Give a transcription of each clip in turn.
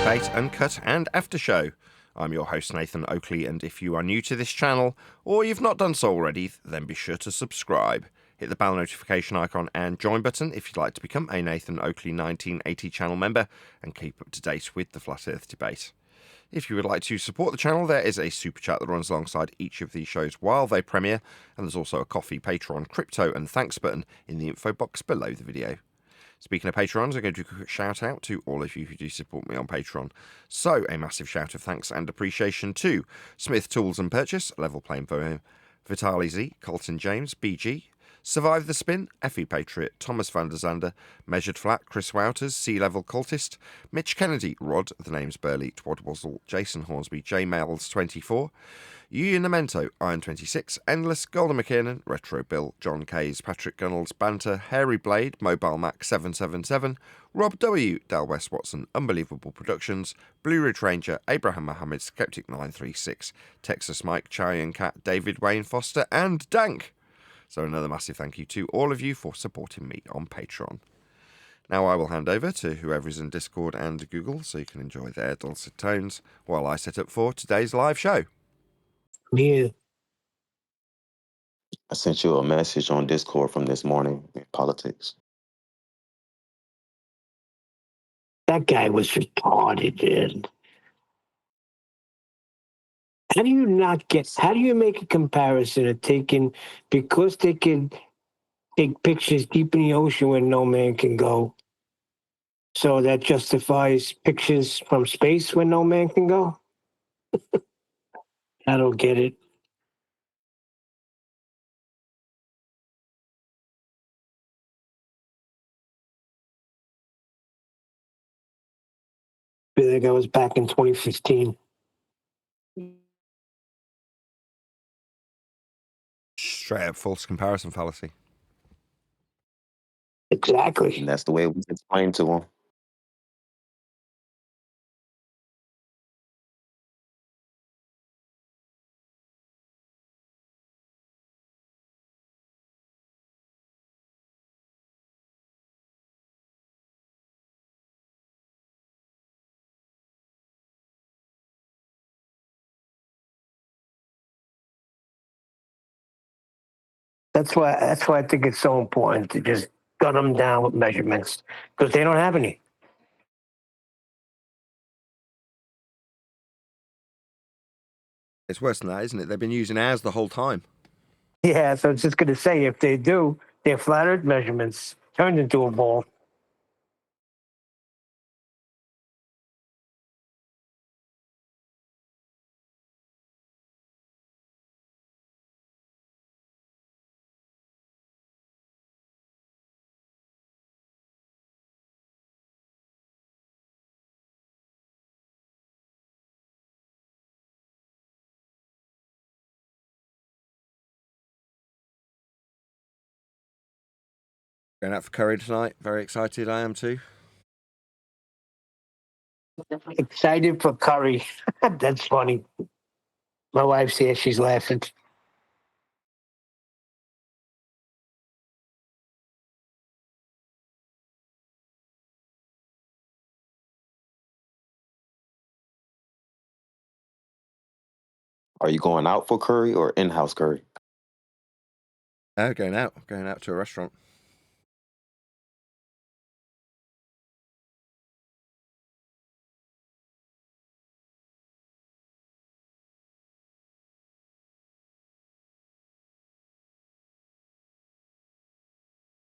Debate, Uncut and After Show. I'm your host Nathan Oakley, and if you are new to this channel, or you've not done so already, then be sure to subscribe. Hit the bell notification icon and join button if you'd like to become a Nathan Oakley 1980 channel member and keep up to date with the Flat Earth debate. If you would like to support the channel, there is a super chat that runs alongside each of these shows while they premiere, and there's also a coffee, Patreon, crypto and thanks button in the info box below the video. Speaking of Patrons, I'm going to do a quick shout out to all of you who do support me on Patreon. So, a massive shout of thanks and appreciation to Smith Tools and Purchase, Level Playing Firm, Vitali Z, Colton James, BG, Survive the Spin, Effie Patriot, Thomas van der Zander, Measured Flat, Chris Wouters, Sea Level Cultist, Mitch Kennedy, Rod, The Name's Burley, Twad Wazzle, Jason Hornsby, J Mails 24, Yuya Memento, Iron 26, Endless, Golden McKiernan, Retro Bill, John Kays, Patrick Gunnels, Banter, Hairy Blade, Mobile Mac 777, Rob W, Dal West Watson, Unbelievable Productions, Blue Ridge Ranger, Abraham Mohammed, Skeptic 936, Texas Mike, Cheyenne Cat, David Wayne Foster, and Dank. So another massive thank you to all of you for supporting me on Patreon. Now I will hand over to whoever is in Discord and Google so you can enjoy their dulcet tones while I set up for today's live show. Yeah. I sent you a message on Discord from this morning in politics. That guy was retarded, dude. How do you make a comparison of because they can take pictures deep in the ocean where no man can go, so that justifies pictures from space where no man can go? I don't get it. I feel like I was back in 2015. Straight up false comparison fallacy. Exactly. And that's the way it was explained to him. That's why I think it's so important to just gun them down with measurements, because they don't have any. It's worse than that, isn't it? They've been using ours the whole time. Yeah, so it's just going to say if they do, their flat Earth measurements turned into a ball. Going out for curry tonight. Very excited I am too. Excited for curry. That's funny. My wife's here. She's laughing. Are you going out for curry or in-house curry? No, going out to a restaurant.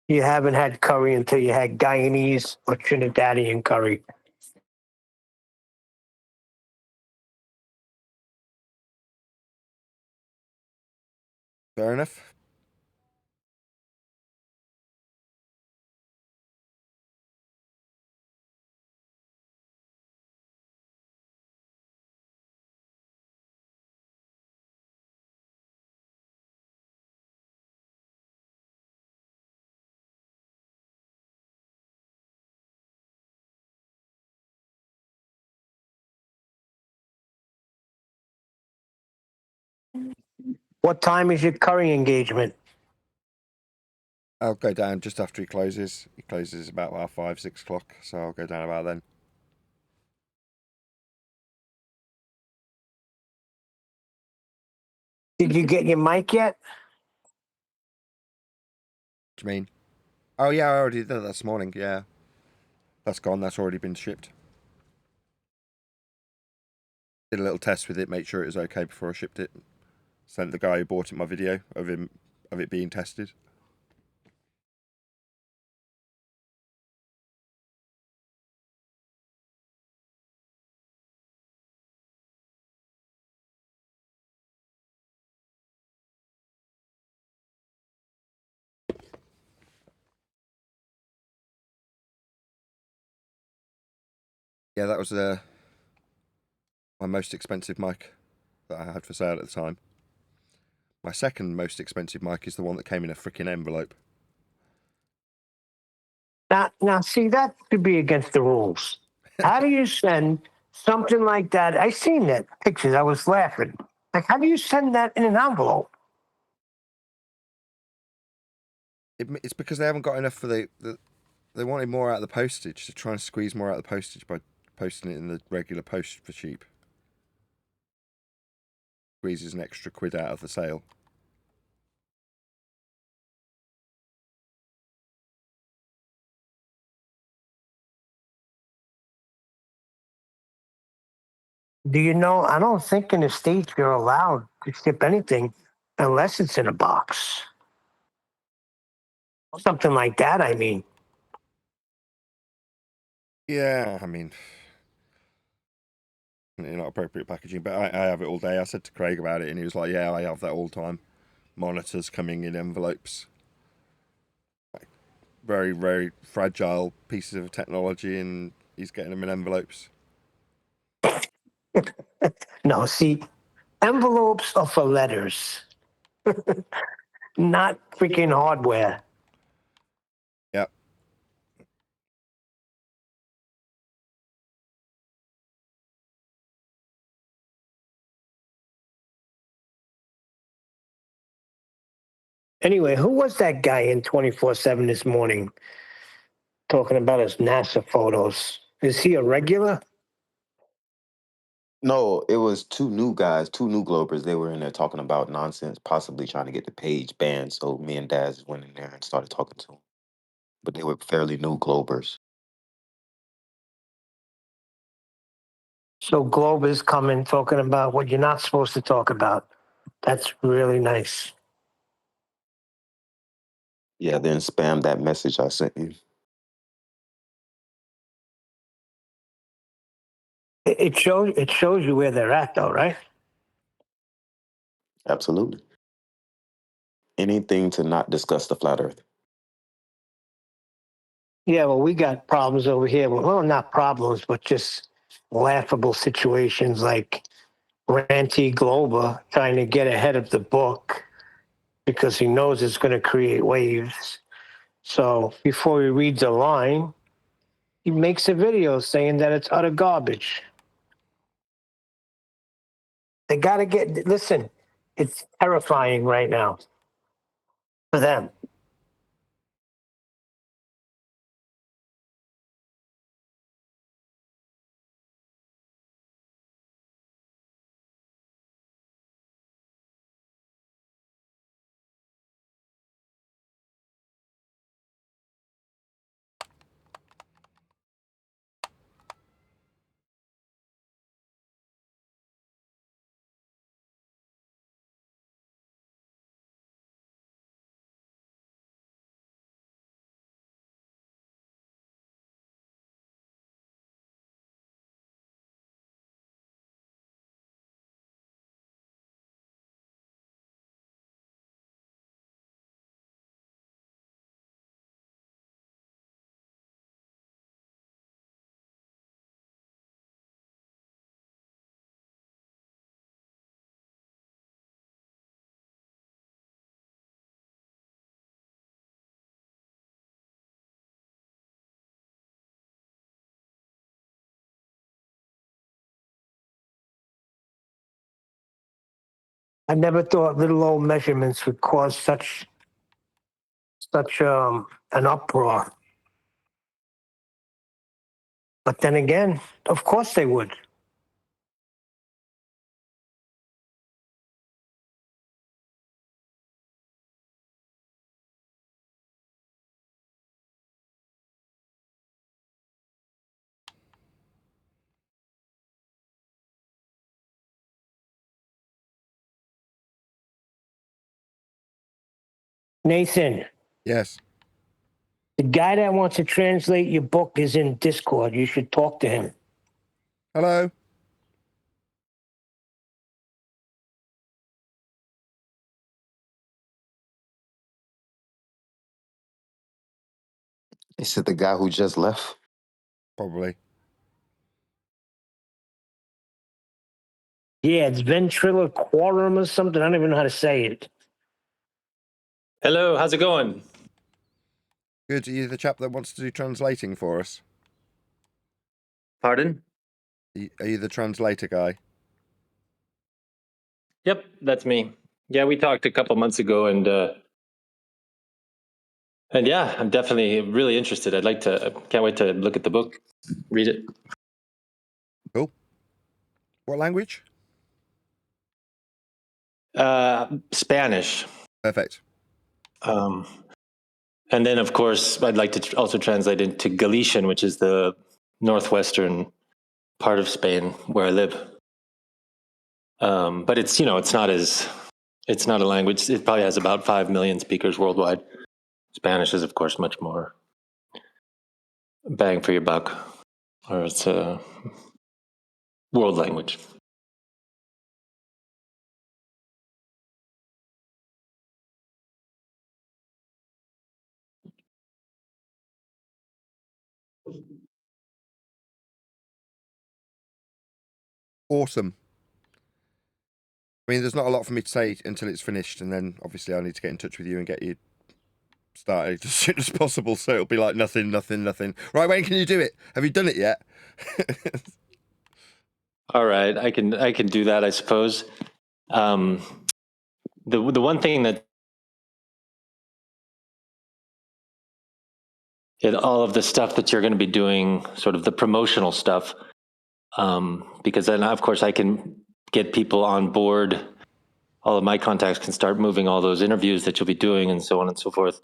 You haven't had curry until you had Guyanese or Trinidadian curry. Fair enough. What time is your curry engagement? I'll go down just after he closes. He closes about 5, 6 o'clock, so I'll go down about then. Did you get your mic yet? What do you mean? Oh yeah, I already did that this morning. Yeah, that's gone. That's already been shipped. Did a little test with it, make sure it was okay before I shipped it. Sent the guy who bought it my video of it being tested. Yeah, that was my most expensive mic that I had for sale at the time. My second most expensive mic is the one that came in a freaking envelope. Now, see, that could be against the rules. How do you send something like that? I seen that pictures. I was laughing. Like, how do you send that in an envelope? It's because they haven't got enough for they wanted more out of the postage, to try and squeeze more out of the postage by posting it in the regular post for cheap. Squeezes an extra quid out of the sale. Do you know? I don't think in the States you're allowed to ship anything unless it's in a box. Something like that, I mean. Yeah, I mean, not appropriate packaging, but I have it all day. I said to Craig about it, and he was like, "Yeah, I have that all the time. Monitors coming in envelopes, like, very, very fragile pieces of technology, and he's getting them in envelopes." No, see, envelopes are for letters, not freaking hardware. Yep. Anyway, who was that guy in 24/7 this morning talking about his NASA photos? Is he a regular? No, it was two new guys, two new Globers. They were in there talking about nonsense, possibly trying to get the page banned. So me and Daz went in there and started talking to them. But they were fairly new Globers. So Globe is coming talking about what you're not supposed to talk about. That's really nice. Yeah, then spam that message I sent you. It shows you where they're at, though, right? Absolutely. Anything to not discuss the flat earth. Yeah, well, we got problems over here. Well, not problems, but just laughable situations like Ranty Glober trying to get ahead of the book because he knows it's going to create waves. So before he reads a line, he makes a video saying that it's utter garbage. They got to listen, it's terrifying right now for them. I never thought little old measurements would cause such an uproar. But then again, of course they would. Nathan, Yes. the guy that wants to translate your book is in Discord. You should talk to him. Hello. Is it the guy who just left? Probably. Yeah, it's ventriloquarum or something. I don't even know how to say it. Hello, how's it going? Good. Are you the chap that wants to do translating for us? Pardon? Are you the translator guy? Yep, that's me. Yeah, we talked a couple months ago, and yeah, I'm definitely really interested. Can't wait to look at the book, read it. Cool. What language? Spanish. Perfect. And then, of course, I'd like to also translate into Galician, which is the northwestern part of Spain where I live. But it's not a language. It probably has about 5 million speakers worldwide. Spanish is, of course, much more bang for your buck, or it's a world language. Awesome. I mean, there's not a lot for me to say until it's finished, and then obviously I need to get in touch with you and get you started as soon as possible. So it'll be like nothing. Right, when can you do it? Have you done it yet? All right, I can do that, I suppose. The one thing that all of the stuff that you're going to be doing, sort of the promotional stuff, because then of course I can get people on board. All of my contacts can start moving all those interviews that you'll be doing and so on and so forth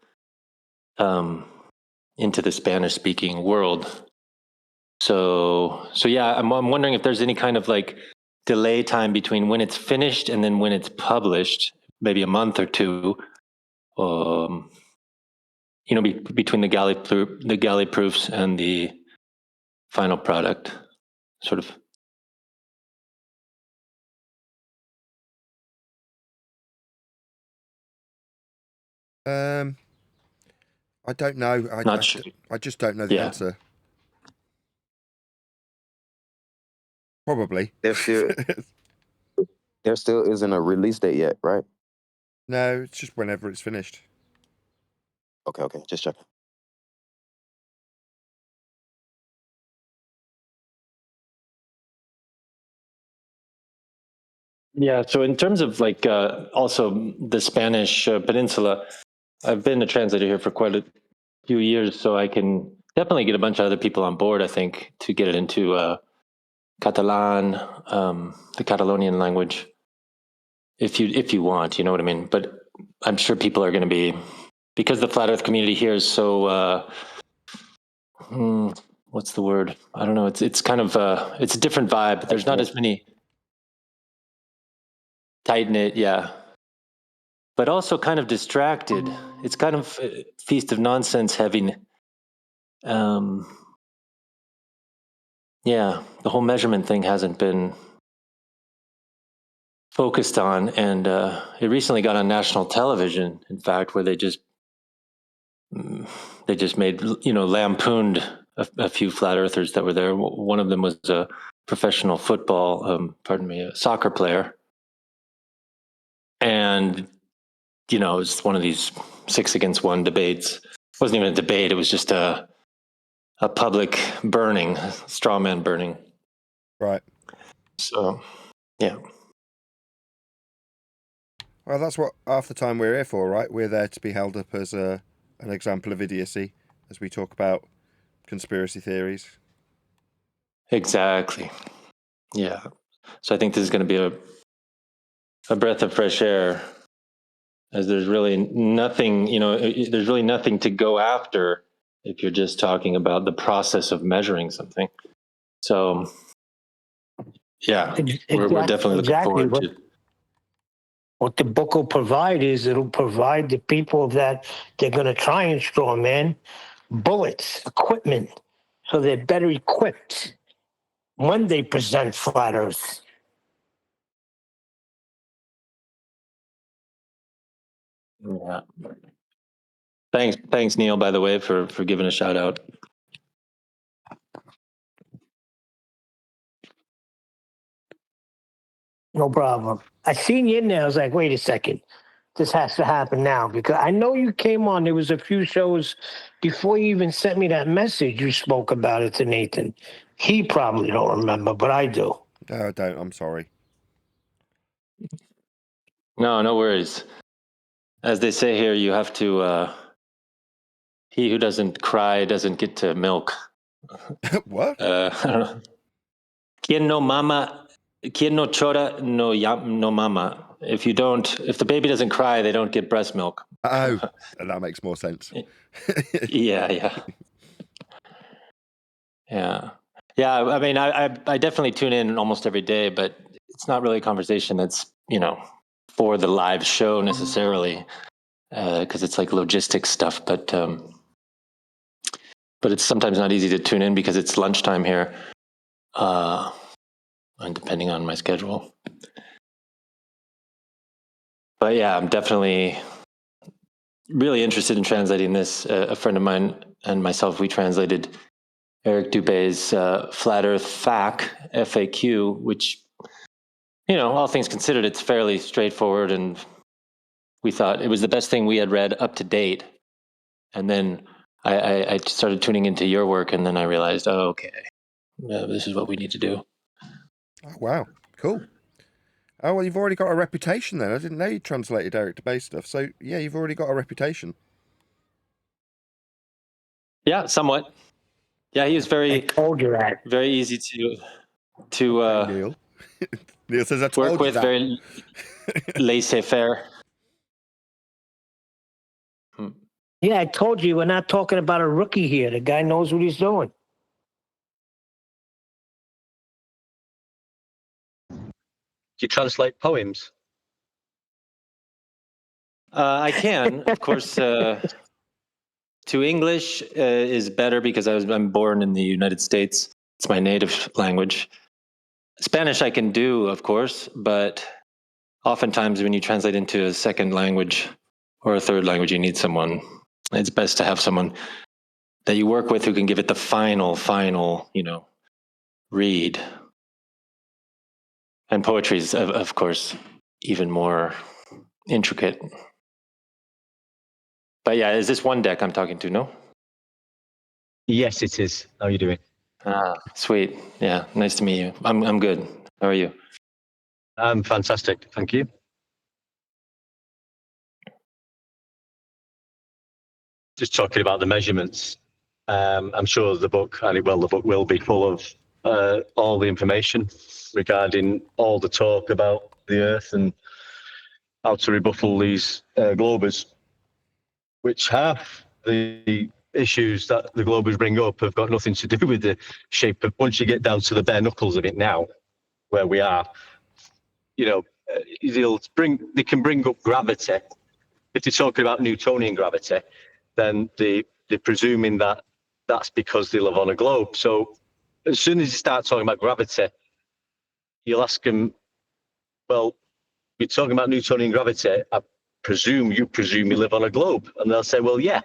into the Spanish-speaking world. So yeah, I'm wondering if there's any kind of like delay time between when it's finished and then when it's published, maybe a month or two, between the galley proofs and the final product, sort of. I don't know. Not sure. I just don't know the answer. Probably. There still isn't a release date yet, right? No, it's just whenever it's finished. Okay, just checking. Yeah. So in terms of like also the Spanish peninsula, I've been a translator here for quite a few years, so I can definitely get a bunch of other people on board, I think, to get it into Catalan, the Catalonian language, if you want, you know what I mean. But I'm sure people are going to be, because the flat Earth community here is so what's the word? I don't know. It's kind of it's a different vibe. There's not as many tight knit, yeah, but also kind of distracted. It's kind of feast of nonsense heavy. Yeah, the whole measurement thing hasn't been focused on, and it recently got on national television. In fact, where they just made lampooned a few flat earthers that were there. One of them was a professional football, a soccer player, and it was one of these 6-against-1 debates. It wasn't even a debate; it was just a public burning, straw man burning. Right. So, yeah. Well, that's what half the time we're here for, right? We're there to be held up as an example of idiocy as we talk about conspiracy theories. Exactly. Yeah. So I think this is going to be a breath of fresh air, as there's really nothing, there's really nothing to go after if you're just talking about the process of measuring something. So, yeah, we're definitely looking forward to. What the book will provide is it'll provide the people that they're going to try and straw man bullets, equipment, so they're better equipped when they present flat Earth. Yeah. Thanks, Neil, by the way, for giving a shout out. No problem. I seen you in there. I was like, wait a second. This has to happen now because I know you came on. There was a few shows before you even sent me that message. You spoke about it to Nathan. He probably don't remember, but I do. No, I don't. I'm sorry. No worries. As they say here, you have to. He who doesn't cry doesn't get to milk. What? I don't know. Quien no mama, quien no chora, no mama. If the baby doesn't cry, they don't get breast milk. Oh, that makes more sense. Yeah. I mean, I definitely tune in almost every day, but it's not really a conversation that's for the live show necessarily, because it's like logistics stuff. But it's sometimes not easy to tune in because it's lunchtime here, and depending on my schedule. But yeah, I'm definitely really interested in translating this. A friend of mine and myself, we translated Eric Dubé's Flat Earth FAQ, which, all things considered, it's fairly straightforward, and we thought it was the best thing we had read up to date. And then I started tuning into your work, and then I realized, okay, this is what we need to do. Oh, wow. Cool. Oh, well, you've already got a reputation then. I didn't know you translated Eric Dubé stuff. So, yeah, you've already got a reputation. Yeah, somewhat. Yeah, he was I told you that. very easy to Neil. Neil says, I told work you with, that. very laissez-faire. Yeah, I told you we're not talking about a rookie here. The guy knows what he's doing. Do you translate poems? I can, of course. To English is better because I'm born in the United States. It's my native language. Spanish I can do, of course, but oftentimes when you translate into a second language or a third language, you need someone. It's best to have someone that you work with who can give it the final, read. And poetry is, of course, even more intricate. But yeah, is this one deck I'm talking to? No? Yes, it is. How are you doing? Ah, sweet. Yeah, nice to meet you. I'm good. How are you? I'm fantastic. Thank you. Just talking about the measurements. I'm sure the book will be full of all the information regarding all the talk about the Earth and how to rebuttal these globers, which half the issues that the globers bring up have got nothing to do with the shape of, once you get down to the bare knuckles of it now, where we are, they can bring up gravity. If they're talking about Newtonian gravity, then they're presuming that that's because they live on a globe. So as soon as you start talking about gravity, you'll ask them, well, you're talking about Newtonian gravity, I presume you live on a globe. And they'll say, well, yeah.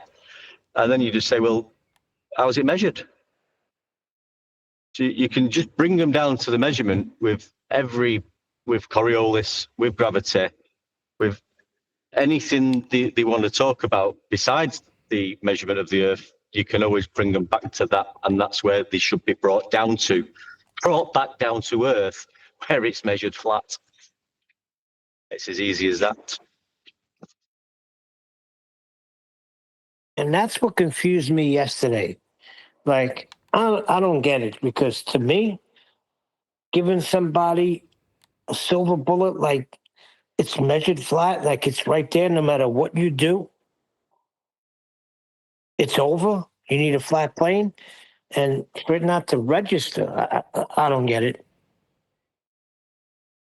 And then you just say, well, how is it measured? So you can just bring them down to the measurement with Coriolis, with gravity, with anything they want to talk about besides the measurement of the Earth. You can always bring them back to that, and that's where they should be brought back down to Earth, where it's measured flat. It's as easy as that. And that's what confused me yesterday. Like, I don't get it because to me, giving somebody a silver bullet, like it's measured flat, like it's right there no matter what you do. It's over. You need a flat plane. And for it not to register, I don't get it.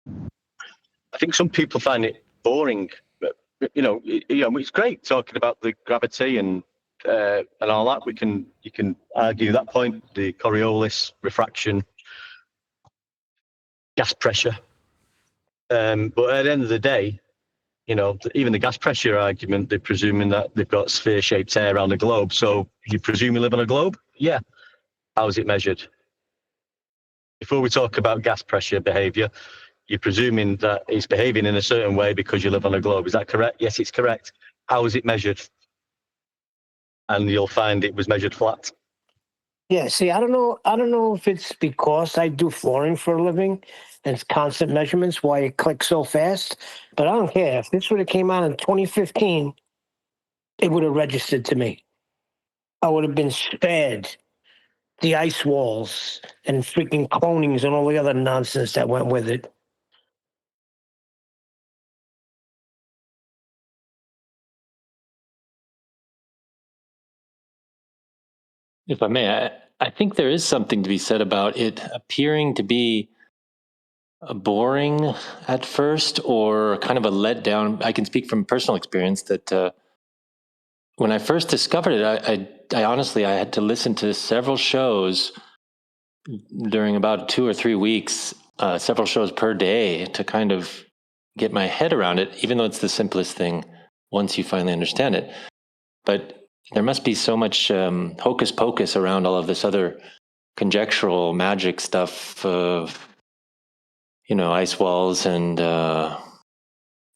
I think some people find it boring. But, it's great talking about the gravity and all that. You can argue that point, the Coriolis, refraction, gas pressure. But at the end of the day, even the gas pressure argument, they're presuming that they've got sphere-shaped air around the globe. So you presume you live on a globe? Yeah. How is it measured? Before we talk about gas pressure behavior, you're presuming that it's behaving in a certain way because you live on a globe. Is that correct? Yes, it's correct. How is it measured? And you'll find it was measured flat. Yeah, see, I don't know if it's because I do flooring for a living and it's constant measurements why it clicks so fast, but I don't care. If this would have came out in 2015, it would have registered to me. I would have been spared the ice walls and freaking clonings and all the other nonsense that went with it. If I may, I think there is something to be said about it appearing to be boring at first or kind of a letdown. I can speak from personal experience that when I first discovered it, I honestly, I had to listen to several shows during about 2 or 3 weeks, several shows per day to kind of get my head around it, even though it's the simplest thing once you finally understand it. But there must be so much hocus pocus around all of this other conjectural magic stuff of, ice walls and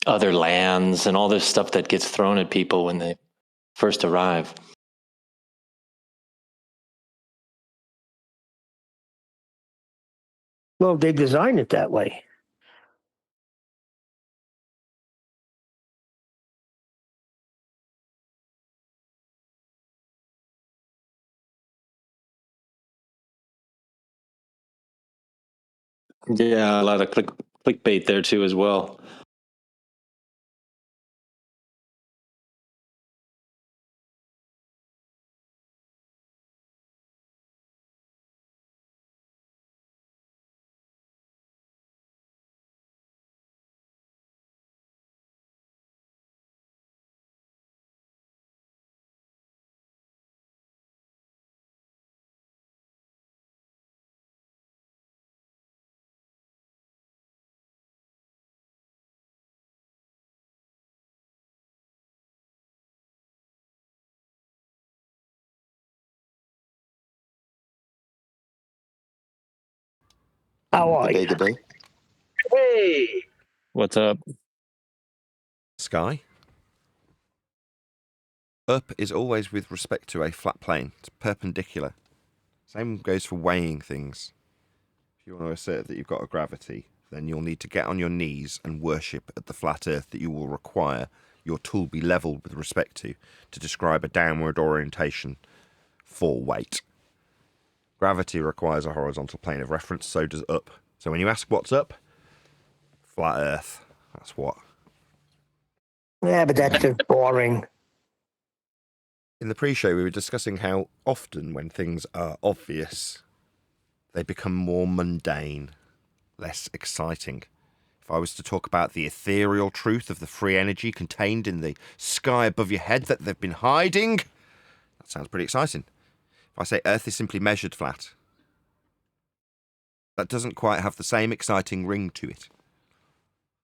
other lands and all this stuff that gets thrown at people when they first arrive. Well, they designed it that way. Yeah, a lot of clickbait there too as well. How are Good day, you? good day. Hey! What's up? Sky. Up is always with respect to a flat plane. It's perpendicular. Same goes for weighing things. If you want to assert that you've got a gravity, then you'll need to get on your knees and worship at the flat earth that you will require your tool be levelled with respect to describe a downward orientation for weight. Gravity requires a horizontal plane of reference, so does up. So when you ask what's up, flat earth. That's what. Yeah, but that's just boring. In the pre-show, we were discussing how often when things are obvious, they become more mundane, less exciting. If I was to talk about the ethereal truth of the free energy contained in the sky above your head that they've been hiding, that sounds pretty exciting. If I say Earth is simply measured flat, that doesn't quite have the same exciting ring to it.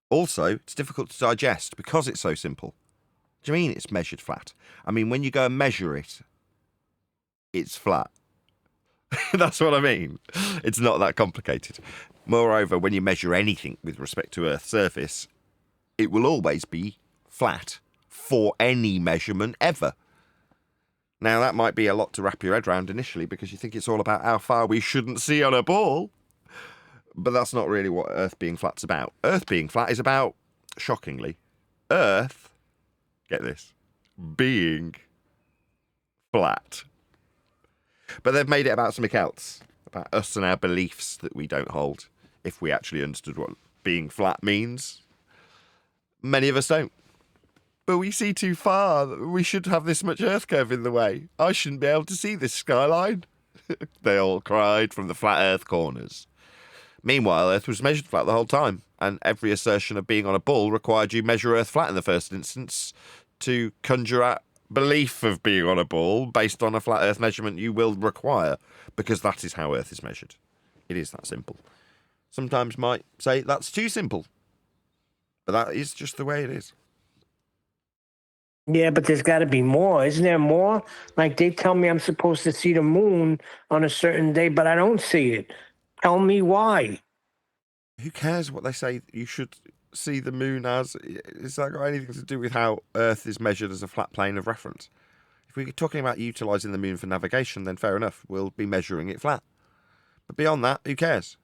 Also, it's difficult to digest because it's so simple. What do you mean it's measured flat? I mean, when you go and measure it, it's flat. That's what I mean. It's not that complicated. Moreover, when you measure anything with respect to Earth's surface, it will always be flat for any measurement ever. Now, that might be a lot to wrap your head around initially because you think it's all about how far we shouldn't see on a ball. But that's not really what Earth being flat's about. Earth being flat is about, shockingly, Earth, get this, being flat. But they've made it about something else, about us and our beliefs that we don't hold, if we actually understood what being flat means. Many of us don't. But we see too far. We should have this much Earth curve in the way. I shouldn't be able to see this skyline. They all cried from the flat Earth corners. Meanwhile, Earth was measured flat the whole time, and every assertion of being on a ball required you measure Earth flat in the first instance to conjure up belief of being on a ball based on a flat Earth measurement you will require, because that is how Earth is measured. It is that simple. Sometimes might say that's too simple, but that is just the way it is. Yeah, but there's got to be more. Isn't there more? Like they tell me I'm supposed to see the moon on a certain day, but I don't see it. Tell me why. Who cares what they say you should see the moon as? Is that got anything to do with how Earth is measured as a flat plane of reference? If we're talking about utilising the moon for navigation, then fair enough, we'll be measuring it flat. But beyond that, who cares?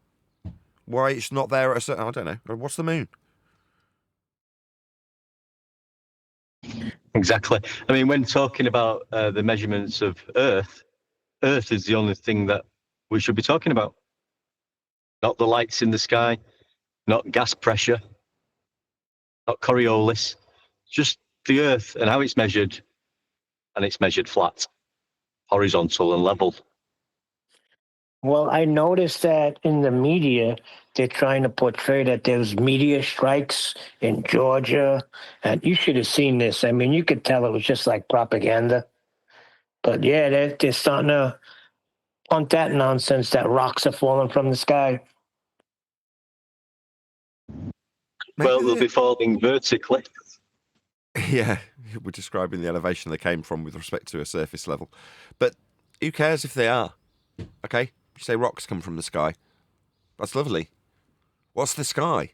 Why it's not there at a certain... I don't know. What's the moon? Exactly. I mean, when talking about the measurements of Earth is the only thing that we should be talking about. Not the lights in the sky, not gas pressure, not Coriolis, just the Earth and how it's measured, and it's measured flat, horizontal and level. Well, I noticed that in the media, they're trying to portray that there's meteor strikes in Georgia. And you should have seen this. I mean, you could tell it was just like propaganda. But yeah, they're starting to punt that nonsense that rocks are falling from the sky. Well, they'll be falling vertically. Yeah, we're describing the elevation they came from with respect to a surface level. But who cares if they are? Okay, you say rocks come from the sky. That's lovely. What's the sky?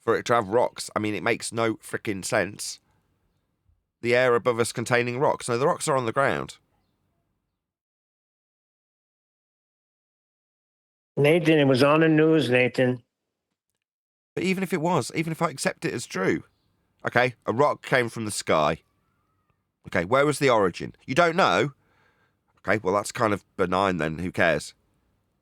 For it to have rocks, I mean, it makes no frickin' sense. The air above us containing rocks. No, the rocks are on the ground. Nathan, it was on the news, Nathan. But even if it was, even if I accept it as true, okay, a rock came from the sky. Okay, where was the origin? You don't know? Okay, well, that's kind of benign then. Who cares?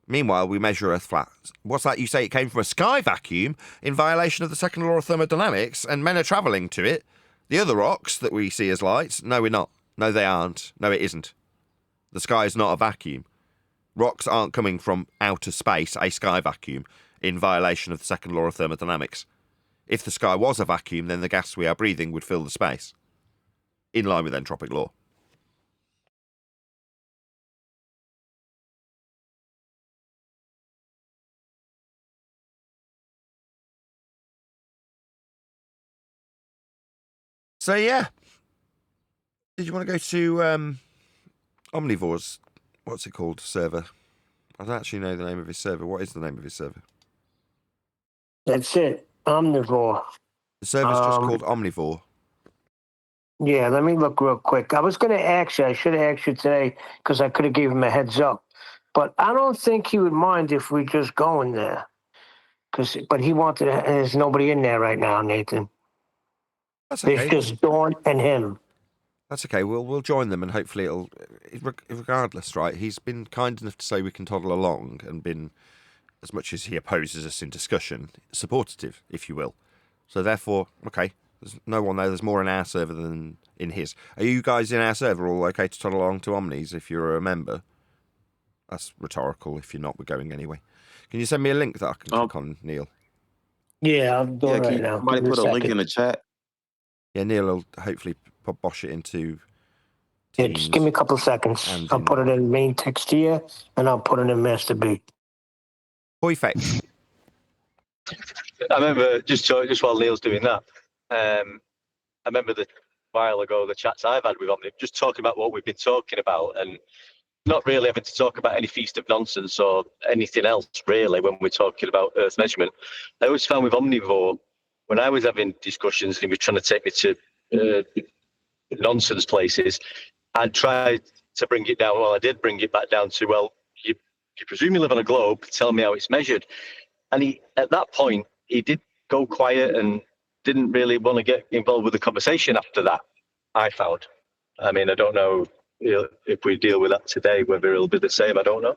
Meanwhile, we measure Earth flat. What's that? You say it came from a sky vacuum in violation of the second law of thermodynamics, and men are travelling to it. The other rocks that we see as lights, no, we're not. No, they aren't. No, it isn't. The sky is not a vacuum. Rocks aren't coming from outer space, a sky vacuum, in violation of the second law of thermodynamics. If the sky was a vacuum, then the gas we are breathing would fill the space, in line with entropic law. So yeah, did you want to go to Omnivore's, what's it called, server? I don't actually know the name of his server. What is the name of his server? That's it. Omnivore. The server's just called Omnivore. Yeah, let me look real quick. I was going to ask you. I should have asked you today because I could have gave him a heads up. But I don't think he would mind if we just go in there. But he wanted to, there's nobody in there right now, Nathan. That's okay. There's just Dawn and him. That's okay. We'll join them, and hopefully it'll. Regardless, right? He's been kind enough to say we can toddle along, and been, as much as he opposes us in discussion, supportive, if you will. So therefore, okay, there's no one there. There's more in our server than in his. Are you guys in our server all okay to toddle along to Omnis if you're a member? That's rhetorical. If you're not, we're going anyway. Can you send me a link that I can click on, Neil? Yeah, I'm doing Yeah, can right now. somebody put a link in the chat? Yeah, Neil will hopefully bosh it into Yeah, Teams. just give me a couple of seconds. And I'll in- put it in main text here, and I'll put it in Master B. Perfect. I remember just while Neil's doing that, I remember a while ago the chats I've had with Omni just talking about what we've been talking about and not really having to talk about any feast of nonsense or anything else really when we're talking about Earth measurement. I always found with Omnivore, when I was having discussions and he was trying to take me to nonsense places, I tried to bring it down. Well, I did bring it back down to, well, you presume you live on a globe, tell me how it's measured. And he, at that point, he did go quiet and didn't really want to get involved with the conversation after that, I found. I mean, I don't know if we deal with that today, whether it'll be the same, I don't know.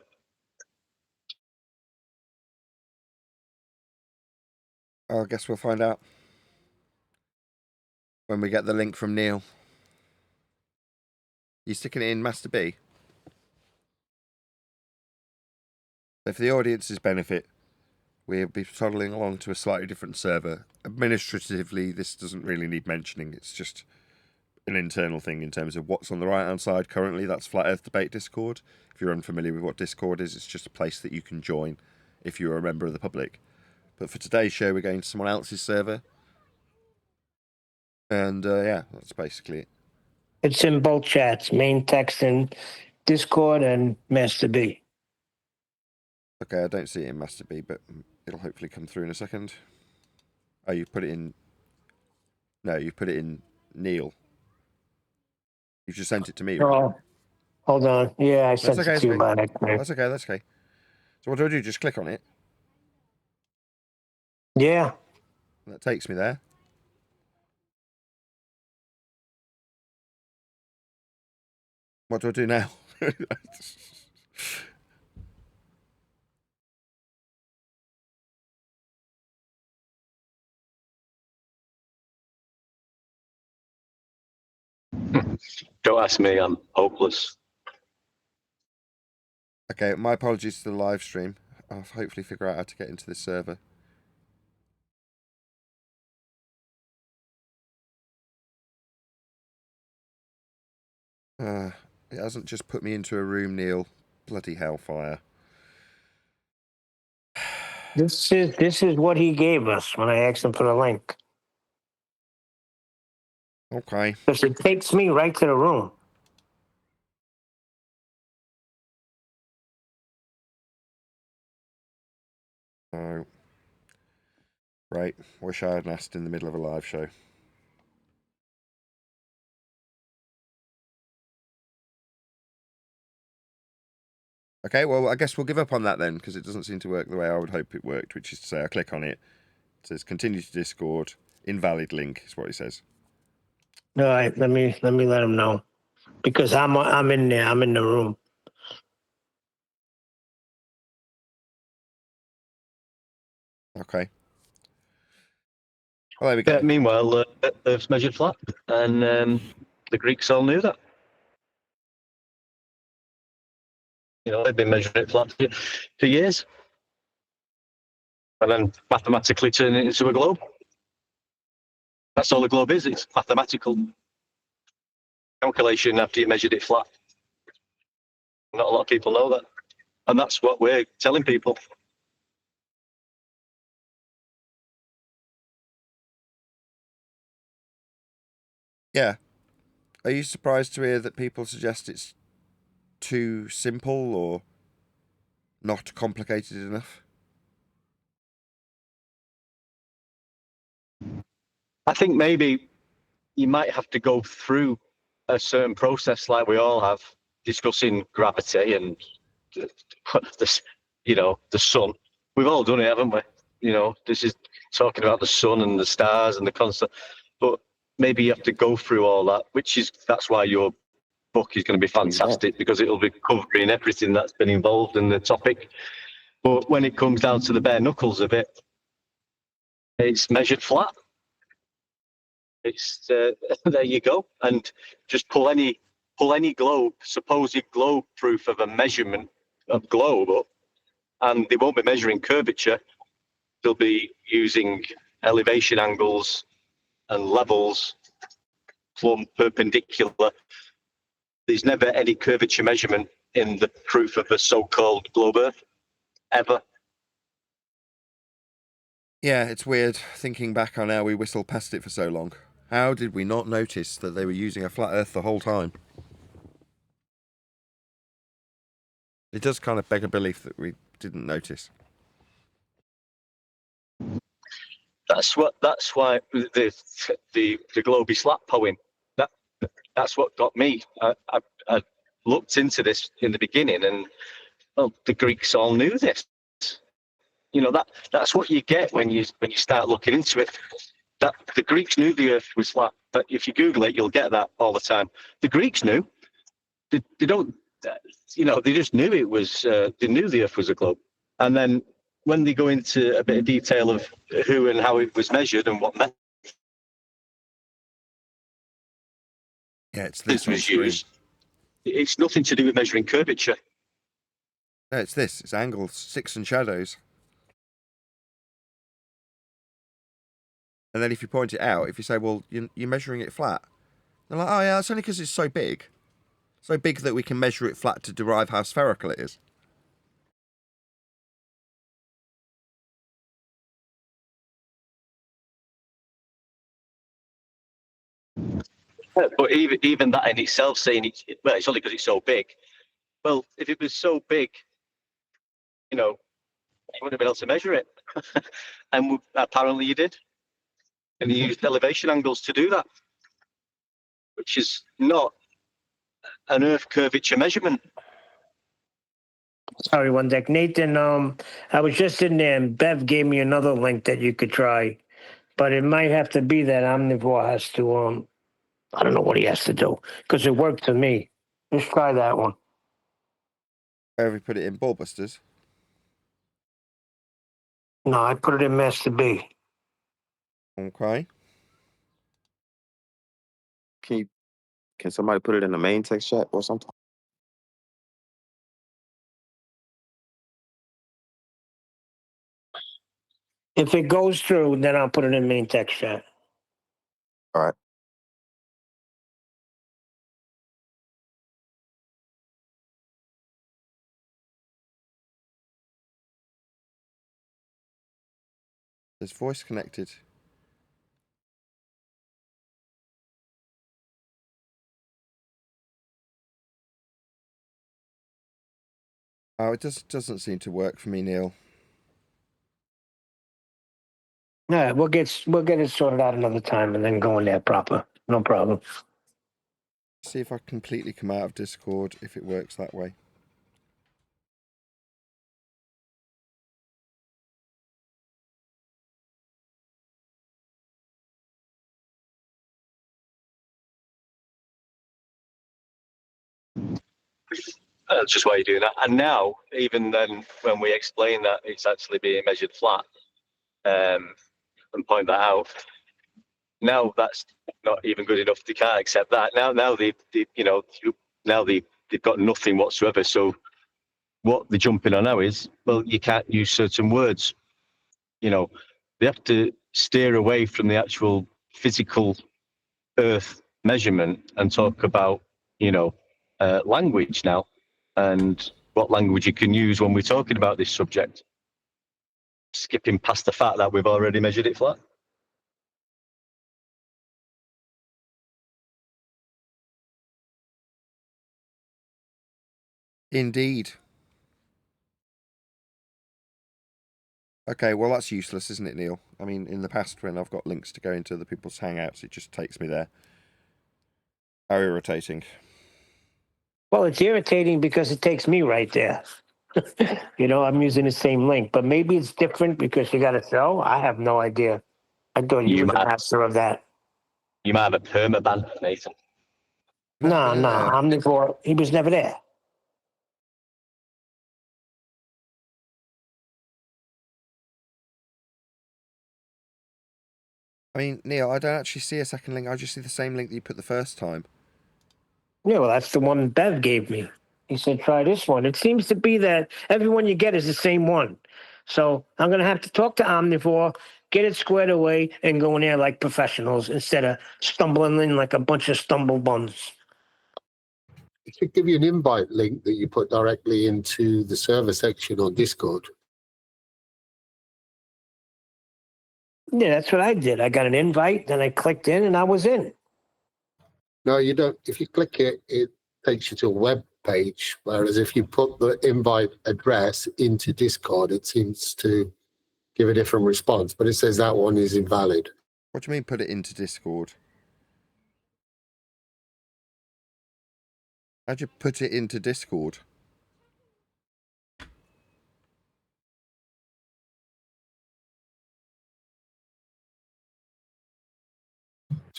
I guess we'll find out when we get the link from Neil. You sticking it in Master B? So for the audience's benefit, we'll be toddling along to a slightly different server. Administratively, this doesn't really need mentioning. It's just an internal thing in terms of what's on the right-hand side currently. That's Flat Earth Debate Discord. If you're unfamiliar with what Discord is, it's just a place that you can join if you're a member of the public. But for today's show, we're going to someone else's server. And yeah, that's basically it. It's in both chats, main text in Discord and Master B. Okay, I don't see it in Master B, but it'll hopefully come through in a second. Oh, you put it in... No, you put it in Neil. You just sent it to me, right? Oh, hold on. Yeah, I sent okay, it to you by that. That's okay, that's okay. So what do? Just click on it. Yeah. That takes me there. What do I do now? Don't ask me, I'm hopeless. Okay, my apologies to the live stream. I'll hopefully figure out how to get into this server. It hasn't just put me into a room, Neil. Bloody hellfire. This is what he gave us when I asked him for the link. Okay. Because it takes me right to the room. Oh. Right. Wish I had asked in the middle of a live show. Okay, well, I guess we'll give up on that then, because it doesn't seem to work the way I would hope it worked, which is to say I click on it. It says continue to Discord. Invalid link is what it says. All right, let me let him know. Because I'm in there. I'm in the room. Okay. Well, there we go. Meanwhile, Earth's measured flat, and the Greeks all knew that. You know, they've been measuring it flat for years, and then mathematically turning it into a globe. That's all the globe is. It's mathematical calculation after you measured it flat. Not a lot of people know that, and that's what we're telling people. Yeah. Are you surprised to hear that people suggest it's too simple or not complicated enough? I think maybe you might have to go through a certain process like we all have, discussing gravity and this, you know, the sun. We've all done it, haven't we? You know, this is talking about the sun and the stars and the constant. But maybe you have to go through all that, that's why your book is going to be fantastic, because it'll be covering everything that's been involved in the topic. But when it comes down to the bare knuckles of it, it's measured flat. It's there you go, and just pull any globe, supposed globe proof of a measurement of globe up, and they won't be measuring curvature. They'll be using elevation angles and levels, plumb, perpendicular. There's never any curvature measurement in the proof of a so-called globe Earth, ever. Yeah, it's weird thinking back on how we whistled past it for so long. How did we not notice that they were using a flat Earth the whole time? It does kind of beg a belief that we didn't notice. That's why the globe is flat poem. That's what got me. I looked into this in the beginning, and the Greeks all knew this. You know, that's what you get when you start looking into it. That the Greeks knew the Earth was flat. But if you Google it, you'll get that all the time. The Greeks knew. They don't. You know, they just knew it was. They knew the Earth was a globe. And then when they go into a bit of detail of who and how it was measured and what method this was used, it's nothing to do with measuring curvature. No, it's this. It's angles, six and shadows. And then if you point it out, if you say, well, you're measuring it flat, they're like, oh yeah, it's only because it's so big. So big that we can measure it flat to derive how spherical it is. But even that in itself, saying it's only because it's so big. Well, if it was so big, you wouldn't have been able to measure it, and apparently you did, and you used elevation angles to do that, which is not an Earth curvature measurement. Sorry, one deck. Nathan, I was just in there and Bev gave me another link that you could try, but it might have to be that Omnivore has to, I don't know what he has to do because it worked for me. Let's try that one. Where have we put it in? Ballbusters? No, I put it in Master B. Okay. Can somebody put it in the main text chat or something? If it goes through, then I'll put it in main text chat. All right. There's voice connected. Oh, it doesn't seem to work for me, Neil. All right, we'll get it sorted out another time and then go in there proper. No problem. See if I completely come out of Discord, if it works that way. That's just why you're doing that. And now, even then, when we explain that it's actually being measured flat, and point that out, now that's not even good enough. They can't accept that. Now they've got nothing whatsoever. So what they're jumping on now is, well, you can't use certain words. They have to steer away from the actual physical Earth measurement and talk about, language now, and what language you can use when we're talking about this subject, skipping past the fact that we've already measured it flat. Indeed. Okay, well that's useless, isn't it, Neil? I mean, in the past when I've got links to go into other people's Hangouts, it just takes me there. How irritating. Well, it's irritating because it takes me right there. I'm using the same link, but maybe it's different because you got a show. I have no idea. I thought you were the master of that. You might have a permaban, Nathan. No, Omnivore. He was never there. I mean, Neil, I don't actually see a second link. I just see the same link that you put the first time. Yeah, well, that's the one Bev gave me. He said, try this one. It seems to be that everyone you get is the same one. So I'm going to have to talk to Omnivore, get it squared away, and go in there like professionals instead of stumbling in like a bunch of stumblebuns. It should give you an invite link that you put directly into the server section on Discord. Yeah, that's what I did. I got an invite, then I clicked in, and I was in. No, you don't. If you click it, it takes you to a web page. Whereas if you put the invite address into Discord, it seems to give a different response. But it says that one is invalid. What do you mean put it into Discord? How'd you put it into Discord?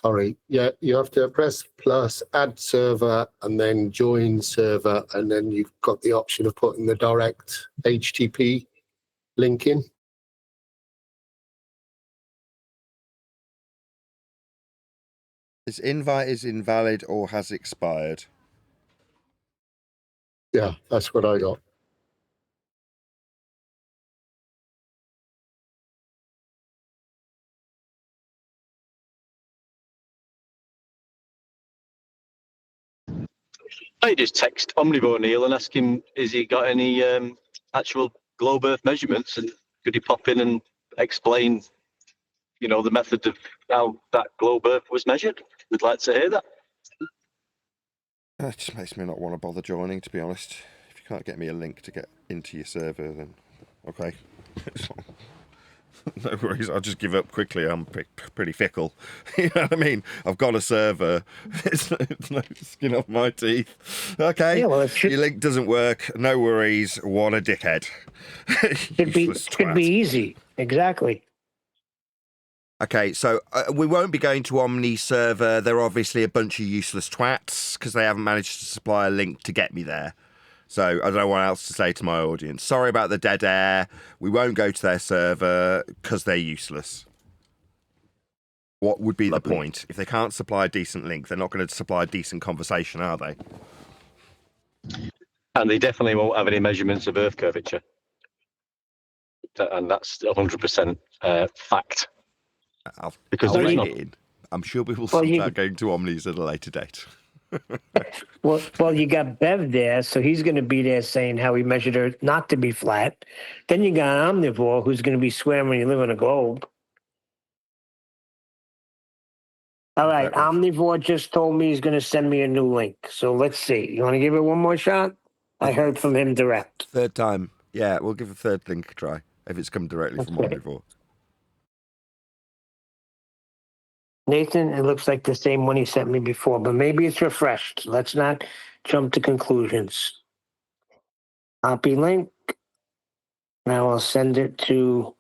Sorry. Yeah, you have to press plus, add server, and then join server. And then you've got the option of putting the direct HTTP link in. This invite is invalid or has expired. Yeah, that's what I got. I just text Omnivore Neil and ask him, has he got any actual globe Earth measurements, and could he pop in and explain, the method of how that globe Earth was measured? We'd like to hear that. That just makes me not want to bother joining, to be honest. If you can't get me a link to get into your server, then okay. No worries, I'll just give up quickly. I'm pretty fickle. You know what I mean? I've got a server. It's no skin off my teeth. Okay, Yeah, well, your link doesn't work. No worries. What a dickhead. Should be easy. Exactly. Okay, so we won't be going to Omni server. They're obviously a bunch of useless twats because they haven't managed to supply a link to get me there. So I don't know what else to say to my audience. Sorry about the dead air. We won't go to their server because they're useless. What would be the point? If they can't supply a decent link, they're not going to supply a decent conversation, are they? And they definitely won't have any measurements of Earth curvature. And that's 100% fact. I'll Because read not... it in. I'm sure we will start going to Omnis at a later date. Well, you got Bev there, so he's going to be there saying how he measured Earth not to be flat. Then you got Omnivore, who's going to be swearing when you live on a globe. All right, Omnivore just told me he's going to send me a new link. So let's see. You want to give it one more shot? I heard from him direct. Third time. Yeah, we'll give a third link a try if it's come directly from Omnivore. Nathan, it looks like the same one he sent me before, but maybe it's refreshed. Let's not jump to conclusions. Copy link. Now I'll send it to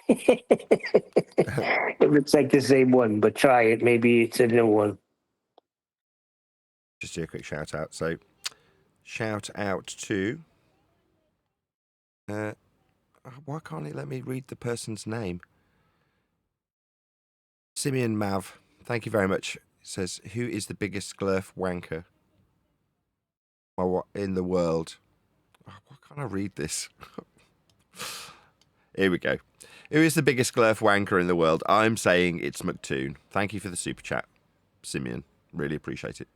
it looks like the same one, but try it. Maybe it's a new one. Just do a quick shout out. So, shout out to. Why can't it let me read the person's name? Simeon Mav. Thank you very much. It says, who is the biggest glurf wanker in the world? Oh, why can't I read this? Here we go. Who is the biggest glurf wanker in the world? I'm saying it's McToon. Thank you for the super chat, Simeon. Really appreciate it.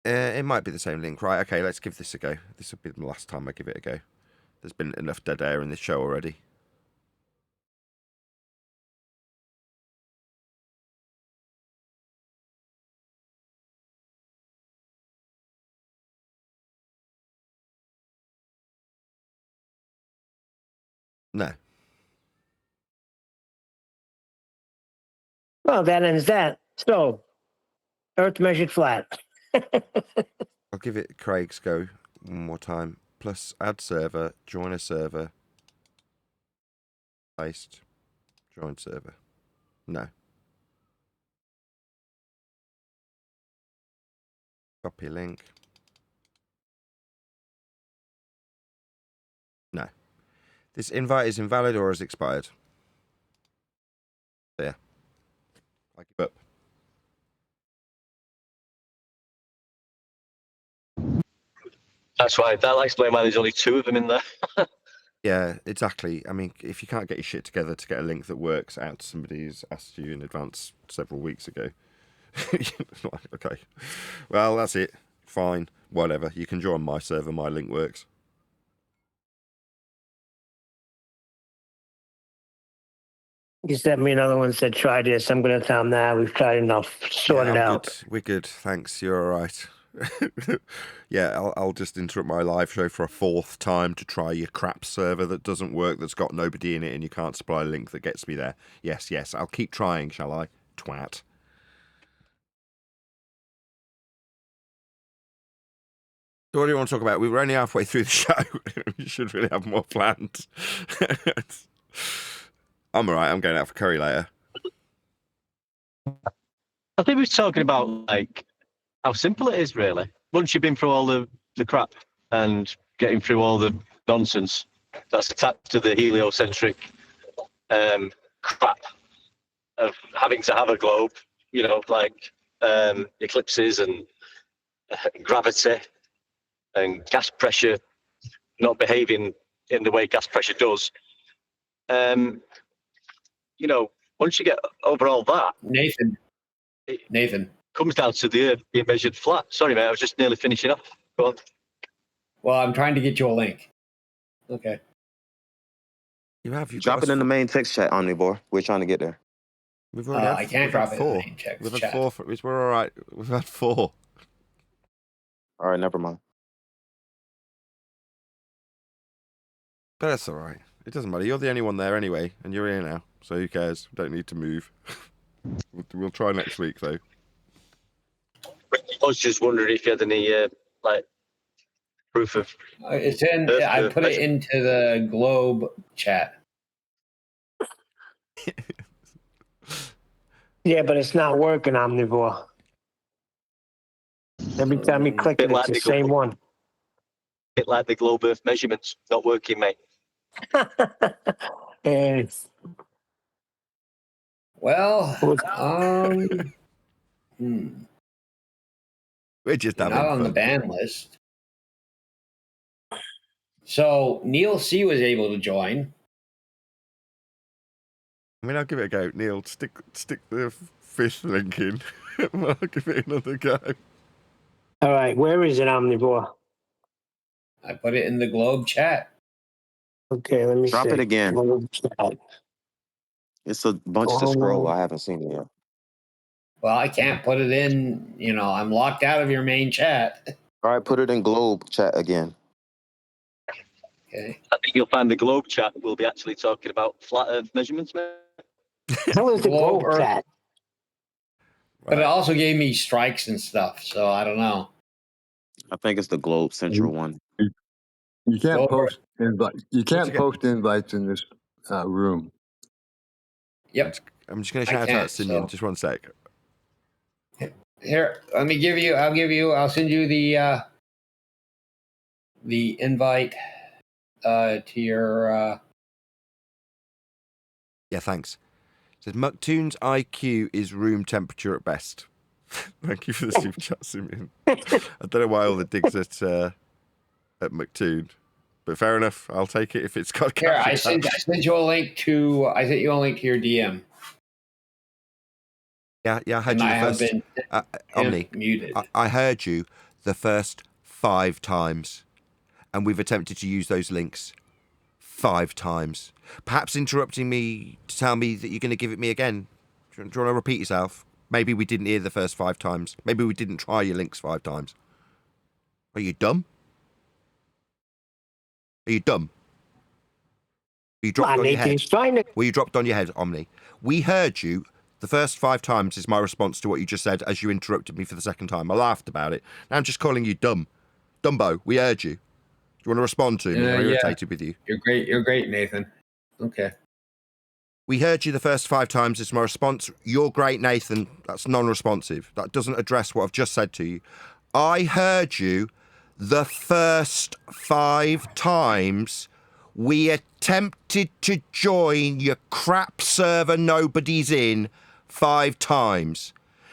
It might be the same link, right? Okay, let's give this a go. This will be the last time I give it a go. There's been enough dead air in this show already. No. Well, that ends that. So, Earth measured flat. I'll give it Craig's go one more time. Plus, add server, join a server, paste, join server. No. Copy link. No. This invite is invalid or has expired. There. I give up. That's why that'll explain why there's only 2 of them in there. Yeah, exactly. I mean, if you can't get your shit together to get a link that works out to somebody who's asked you in advance several weeks ago. Okay. Well, that's it. Fine. Whatever. You can join my server. My link works. You sent me another one, said, try this. I'm going to tell him, nah, we've tried enough. Sort it out. Good. We're good. Thanks. You're all right. Yeah, I'll just interrupt my live show for a 4th time to try your crap server that doesn't work, that's got nobody in it, and you can't supply a link that gets me there. Yes. I'll keep trying, shall I? Twat. So what do you want to talk about? We were only halfway through the show. We should really have more planned. I'm all right. I'm going out for curry later. I think we're talking about like how simple it is, really. Once you've been through all the crap and getting through all the nonsense that's attached to the heliocentric crap of having to have a globe, like eclipses and gravity and gas pressure not behaving in the way gas pressure does. You know, once you get over all that, Nathan. comes down to the Earth being measured flat. Sorry, mate, I was just nearly finishing off. Go on. Well, I'm trying to get you a link. Okay. You have. You've Drop got it in the main text chat, Omnivore. We're trying to get there. We've already had, I can't we've drop had it in the four. main text We've had chat. four. We're all right. We've had four. All right, never mind. But that's all right. It doesn't matter. You're the only one there anyway, and you're here now. So who cares? We don't need to move. We'll try next week, though. I was just wondering if you had any like proof of. It's in. I put it into the globe chat. Yeah, but it's not working, Omnivore. Every time you click it, it's the same one. Bit like the globe Earth measurements not working, mate. It's Well, We're just you're having not on fun. the ban list. So Neil C was able to join. I mean, I'll give it a go. Neil, stick the fish link in. I'll give it another go. all right. Where is it, Omnivore? I put it in the globe chat. Okay, let me Drop see. it again. Globe chat. It's a bunch to scroll. I haven't seen it yet. Well, I can't put it in. You know, I'm locked out of your main chat. All right, put it in globe chat again. Okay. I think you'll find the globe chat will be actually talking about flat Earth measurements, mate. How is the Globe globe Earth. chat? But it also gave me strikes and stuff, so I don't know. I think it's the globe central one. You can't Well, post invites. You can't you get? post invites in this room. Yep. I'm just going to I shout can't, out Simeon. so- Just one sec. Here, let me give you. I'll send you the invite to your. Yeah, thanks. It says Mucktoon's IQ is room temperature at best. Thank you for the super chat, Simeon. I don't know why all the digs at Mucktoon, but fair enough. I'll take it if it's got. Here, I cash sent you a link to. I sent you a link to your DM. Yeah, I heard And you I the have first. been Omni, muted. I heard you the first 5 times, and we've attempted to use those links 5 times. Perhaps interrupting me to tell me that you're going to give it me again. Do you want to repeat yourself? Maybe we didn't hear the first 5 times. Maybe we didn't try your links 5 times. Are you dumb? Are you dumb? Were you dropped on your head? Were you dropped on your head, Omni? We heard you. The first 5 times is my response to what you just said as you interrupted me for the second time. I laughed about it. Now I'm just calling you dumb. Dumbo, we heard you. Do you want to respond to me? I'm irritated with you. You're great, Nathan. Okay. We heard you the first 5 times is my response. You're great, Nathan. That's non-responsive. That doesn't address what I've just said to you. I heard you the first 5 times we attempted to join your crap server nobody's in 5 times.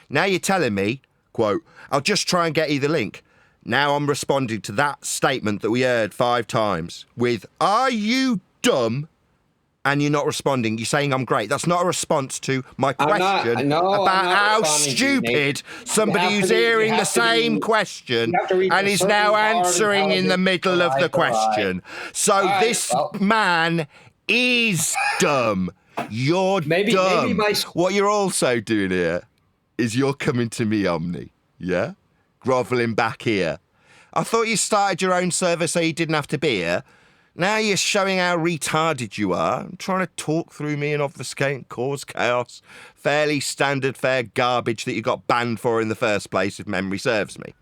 Now you're telling me, quote, I'll just try and get you the link. Now I'm responding to that statement that we heard 5 times with, are you dumb? And you're not responding. You're saying I'm great. That's not a response to my question about how stupid somebody who's hearing the same question and is now answering in the middle of the question. So this man is dumb. You're dumb. What you're also doing here is you're coming to me, Omni. Yeah? Groveling back here. I thought you started your own server so you didn't have to be here. Now you're showing how retarded you are, trying to talk through me and obfuscate and cause chaos. Fairly standard fare garbage that you got banned for in the first place, if memory serves me.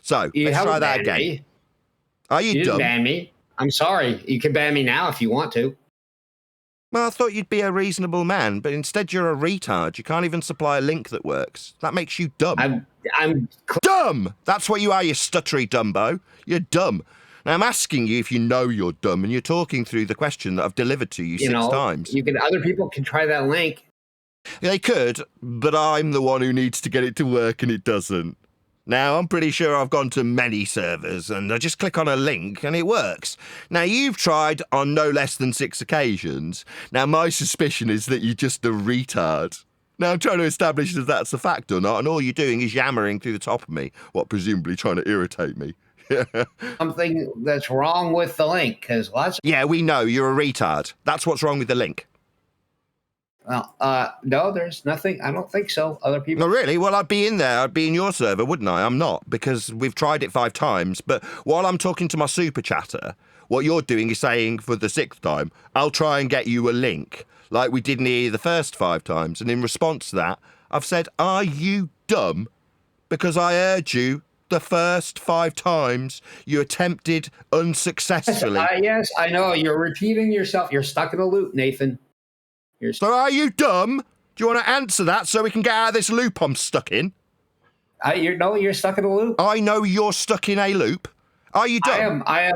So, let's try that again. Me. Are you dumb? Didn't ban me. I'm sorry. You can ban me now if you want to. Well, I thought you'd be a reasonable man, but instead you're a retard. You can't even supply a link that works. That makes you dumb. I'm dumb! That's what you are, you stuttery dumbo. You're dumb. Now, I'm asking you if you know you're dumb, and you're talking through the question that I've delivered to you 6 times. Other people can try that link. They could, but I'm the one who needs to get it to work, and it doesn't. Now, I'm pretty sure I've gone to many servers and I just click on a link and it works. Now, you've tried on no less than 6 occasions. Now, my suspicion is that you're just a retard. Now, I'm trying to establish if that's a fact or not, and all you're doing is yammering through the top of me, what presumably trying to irritate me. Something that's wrong with the link, because lots of... Yeah, we know, you're a retard. That's what's wrong with the link. Well, no, there's nothing. I don't think so. Other people... No, really? Well, I'd be in there. I'd be in your server, wouldn't I? I'm not, because we've tried it 5 times. But while I'm talking to my super chatter, what you're doing is saying for the 6th time, I'll try and get you a link, like we did near the first 5 times. And in response to that, I've said, are you dumb? Because I urge you, the first 5 times you attempted unsuccessfully. Yes, I know. You're repeating yourself. You're stuck in a loop, Nathan. So are you dumb? Do you want to answer that so we can get out of this loop I'm stuck in? You're stuck in a loop. I know you're stuck in a loop. Are you dumb? I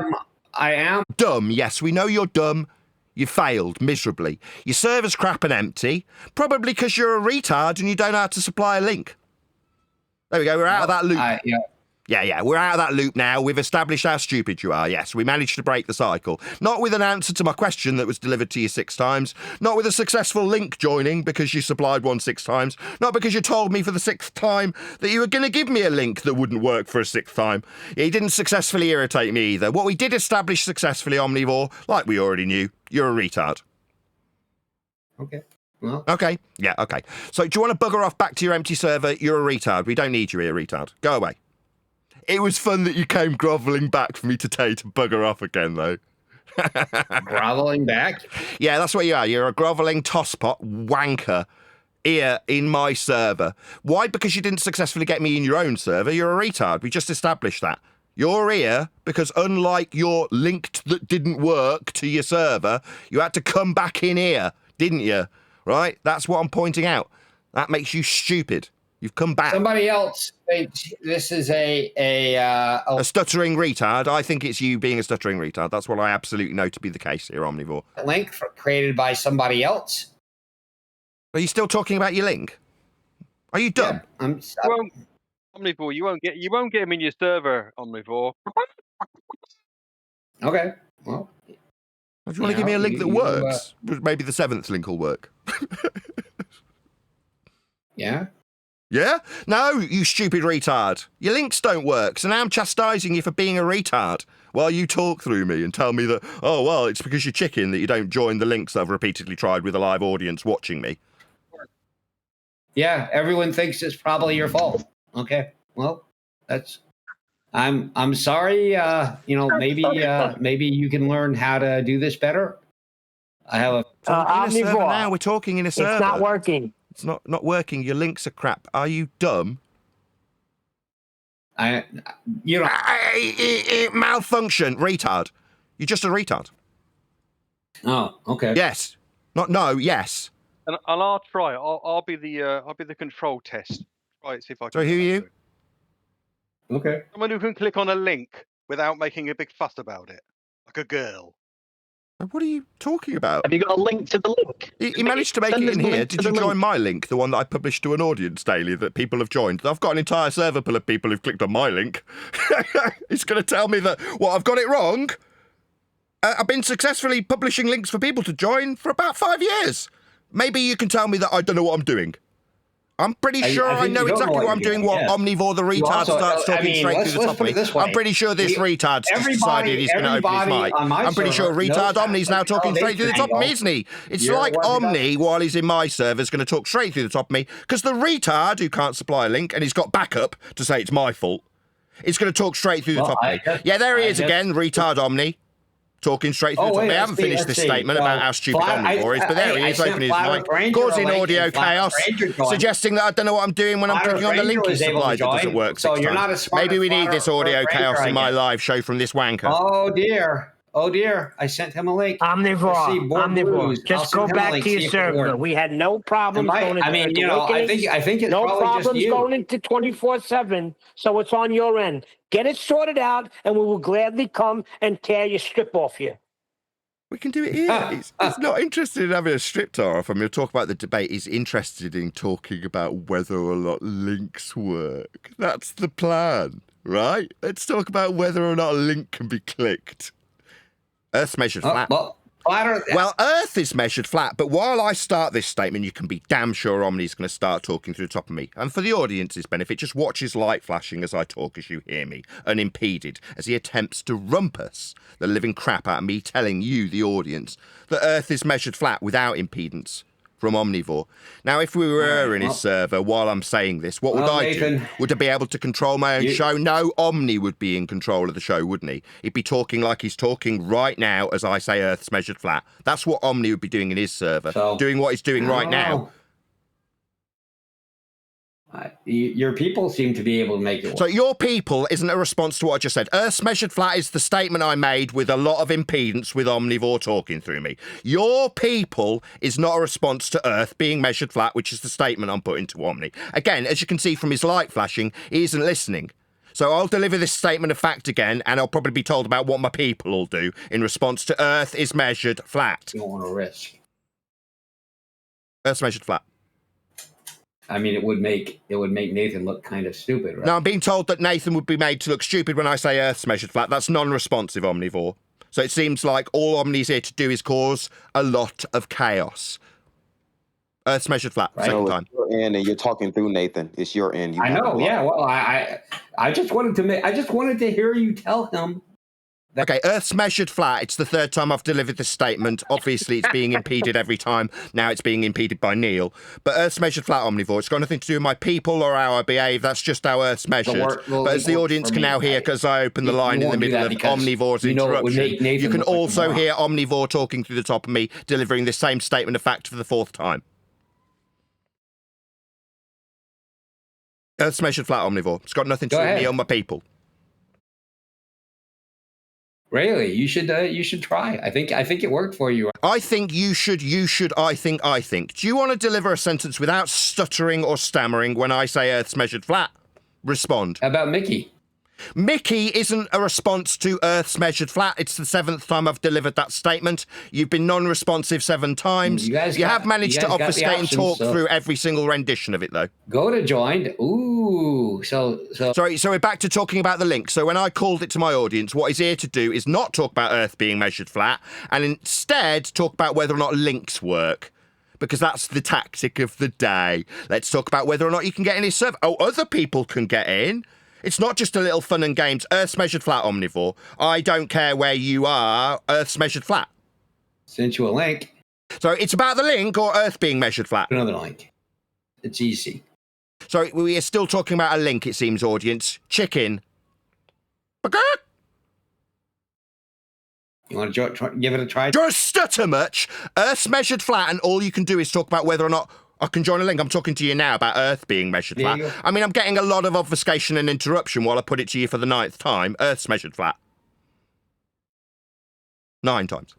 am. Dumb, yes, we know you're dumb. You failed miserably. Your server's crap and empty, probably because you're a retard and you don't know how to supply a link. There we go, we're out of that loop. Yeah, we're out of that loop now. We've established how stupid you are, yes. We managed to break the cycle. Not with an answer to my question that was delivered to you 6 times. Not with a successful link joining because you supplied one 6 times. Not because you told me for the 6th time that you were going to give me a link that wouldn't work for a 6th time. You didn't successfully irritate me either. What we did establish successfully, Omnivore, like we already knew, you're a retard. Okay. Well. Okay, yeah, okay. So do you want to bugger off back to your empty server? You're a retard. We don't need you here, retard. Go away. It was fun that you came grovelling back for me to tell you to bugger off again, though. Grovelling back? Yeah, that's what you are. You're a grovelling tosspot wanker here in my server. Why? Because you didn't successfully get me in your own server. You're a retard. We just established that. You're here because unlike your linked that didn't work to your server, you had to come back in here, didn't you? Right? That's what I'm pointing out. That makes you stupid. You've come back. Somebody else thinks this is a stuttering retard. I think it's you being a stuttering retard. That's what I absolutely know to be the case here, Omnivore. Link created by somebody else. Are you still talking about your link? Are you dumb? Yeah, Omnivore, you won't get him in your server, Omnivore. Okay. Well, do you want to give me a link that works? Maybe the 7th link will work. Yeah. Yeah? No, you stupid retard. Your links don't work, so now I'm chastising you for being a retard while you talk through me and tell me that, oh, well, it's because you're chicken that you don't join the links I've repeatedly tried with a live audience watching me. Yeah, everyone thinks it's probably your fault. Okay, well, that's... I'm sorry, maybe you can learn how to do this better. I have a... Omnivore. Now we're talking in a server. It's not working. It's not working. Your links are crap. Are you dumb? Malfunction. Retard. You're just a retard. Oh, okay. Yes. Not no. Yes. And I'll try. I'll be the control test. Try it. See if I can. So who are you? Okay. Someone who can click on a link without making a big fuss about it, like a girl. What are you talking about? Have you got a link to the link? He managed to make it in here. Did you join my link, the one that I published to an audience daily that people have joined? I've got an entire server full of people who've clicked on my link. He's going to tell me that, I've got it wrong. I've been successfully publishing links for people to join for about 5 years. Maybe you can tell me that I don't know what I'm doing. I'm pretty sure I know exactly what I'm doing. Omnivore the retard starts talking straight through the top of me. I'm pretty sure this retard's decided he's going to open his mic. I'm pretty sure retard Omni's now talking straight through the top of me, isn't he? It's like Omni, while he's in my server, is going to talk straight through the top of me, because the retard who can't supply a link, and he's got backup to say it's my fault, is going to talk straight through the top of me. Yeah, there he is again, retard Omni. Talking straight through the top of me. I haven't finished this statement about how stupid Omnivore is, but there he is, opening his mic, causing audio chaos, suggesting that I don't know what I'm doing when I'm clicking on the link he supplied that doesn't work 6 times. Maybe we need this audio chaos in my live show from this wanker. Oh dear, I sent him a link. Omnivore. Just go back to your server. We had no problems going into I think it's no probably problems just you. going into 24/7, so it's on your end. Get it sorted out, and we will gladly come and tear your strip off you. We can do it here. He's not interested in having a strip tour off. I'm going to talk about the debate. He's interested in talking about whether or not links work. That's the plan, right? Let's talk about whether or not a link can be clicked. Earth's measured flat. Well, Earth is measured flat, but while I start this statement, you can be damn sure Omni's going to start talking through the top of me. And for the audience's benefit, just watch his light flashing as I talk as you hear me, unimpeded, as he attempts to rumpus the living crap out of me telling you, the audience, that Earth is measured flat without impedance from Omnivore. Now, if we were in his server while I'm saying this, what would I do? Would I be able to control my own show? No, Omni would be in control of the show, wouldn't he? He'd be talking like he's talking right now as I say Earth's measured flat. That's what Omni would be doing in his server, doing what he's doing right now. Your people seem to be able to make it work. So your people isn't a response to what I just said. Earth's measured flat is the statement I made with a lot of impedance with Omnivore talking through me. Your people is not a response to Earth being measured flat, which is the statement I'm putting to Omni. Again, as you can see from his light flashing, he isn't listening. So I'll deliver this statement of fact again, and I'll probably be told about what my people will do in response to Earth is measured flat. You don't want to risk. Earth's measured flat. I mean, it would make Nathan look kind of stupid, right? Now, I'm being told that Nathan would be made to look stupid when I say Earth's measured flat. That's non-responsive, Omnivore. So it seems like all Omni's here to do is cause a lot of chaos. Earth's measured flat, right. Second time. It's your end, and you're talking through Nathan. It's your end. I know, yeah. Well, I just wanted to hear you tell him. Okay, Earth's measured flat. It's the third time I've delivered this statement. Obviously, it's being impeded every time. Now it's being impeded by Neil. But Earth's measured flat, Omnivore. It's got nothing to do with my people or how I behave. That's just how Earth's measured. But as the audience can now hear, because I opened the line in the middle of Omnivore's interruption, you can also hear Omnivore talking through the top of me, delivering this same statement of fact for the fourth time. Earth's measured flat, Omnivore. It's got nothing to do with me or my people. Really, you should try. I think it worked for you. I think you should. I think. Do you want to deliver a sentence without stuttering or stammering when I say Earth's measured flat? Respond. How about Mickey? Mickey isn't a response to Earth's measured flat. It's the seventh time I've delivered that statement. You've been non-responsive 7 times. You have managed to obfuscate and talk through every single rendition of it, though. Go to joined. Ooh, so. Sorry, so we're back to talking about the link. So when I called it to my audience, what he's here to do is not talk about Earth being measured flat, and instead talk about whether or not links work. Because that's the tactic of the day. Let's talk about whether or not you can get in his server. Oh, other people can get in. It's not just a little fun and games. Earth's measured flat, Omnivore. I don't care where you are. Earth's measured flat. Sent you a link. So it's about the link or Earth being measured flat? Another link. It's easy. So we are still talking about a link, it seems, audience. Chicken. You want to give it a try? Do you stutter much? Earth's measured flat, and all you can do is talk about whether or not I can join a link. I'm talking to you now about Earth being measured flat. I mean, I'm getting a lot of obfuscation and interruption while I put it to you for the 9th time. Earth's measured flat. 9 times.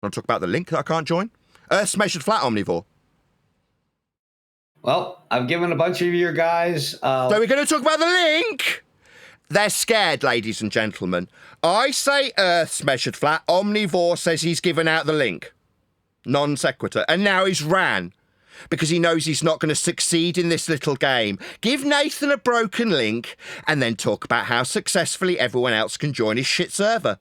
Want to talk about the link that I can't join? Earth's measured flat, Omnivore. Well, I've given a bunch of your guys... So we're going to talk about the link? They're scared, ladies and gentlemen. I say Earth's measured flat. Omnivore says he's given out the link. Non sequitur. And now he's ran. Because he knows he's not going to succeed in this little game. Give Nathan a broken link and then talk about how successfully everyone else can join his shit server.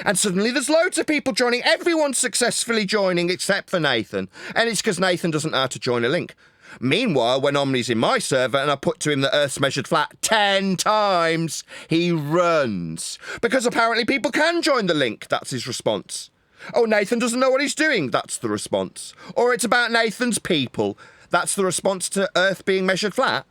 And suddenly there's loads of people joining. Everyone's successfully joining except for Nathan. And it's because Nathan doesn't know how to join a link. Meanwhile, when Omni's in my server and I put to him that Earth's measured flat 10 times, he runs. Because apparently people can join the link. That's his response. Oh, Nathan doesn't know what he's doing. That's the response. Or it's about Nathan's people. That's the response to Earth being measured flat.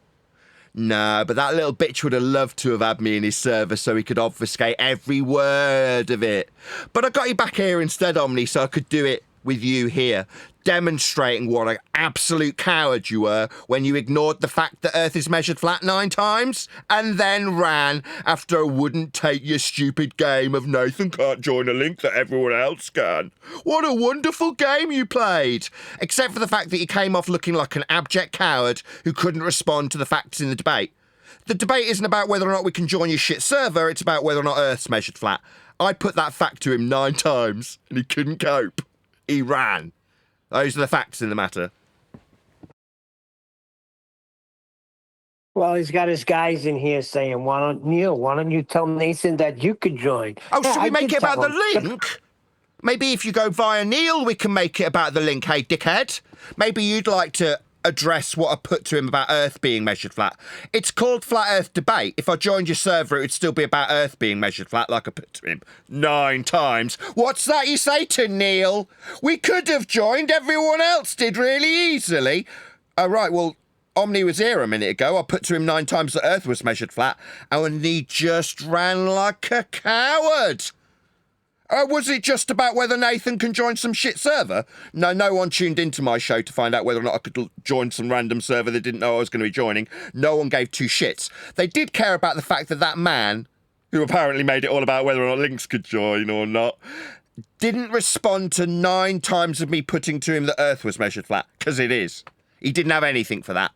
No, but that little bitch would have loved to have had me in his server so he could obfuscate every word of it. But I got you back here instead, Omni, so I could do it with you here, demonstrating what an absolute coward you were when you ignored the fact that Earth is measured flat 9 times and then ran after I wouldn't take your stupid game of Nathan can't join a link that everyone else can. What a wonderful game you played! Except for the fact that you came off looking like an abject coward who couldn't respond to the facts in the debate. The debate isn't about whether or not we can join your shit server, it's about whether or not Earth's measured flat. I put that fact to him 9 times, and he couldn't cope. He ran. Those are the facts in the matter. Well, he's got his guys in here saying, why don't you tell Nathan that you could join? Oh, Yeah, should we I make did it about tell the him. link? Maybe if you go via Neil, we can make it about the link, hey, dickhead. Maybe you'd like to address what I put to him about Earth being measured flat. It's called Flat Earth Debate. If I joined your server, it would still be about Earth being measured flat, like I put to him 9 times. What's that you say to Neil? We could have joined, everyone else did really easily. Oh, right, well, Omni was here a minute ago. I put to him 9 times that Earth was measured flat, and he just ran like a coward. Was it just about whether Nathan can join some shit server? No one tuned into my show to find out whether or not I could join some random server they didn't know I was going to be joining. No one gave 2 shits. They did care about the fact that that man, who apparently made it all about whether or not Lynx could join or not, didn't respond to 9 times of me putting to him that Earth was measured flat, because it is. He didn't have anything for that.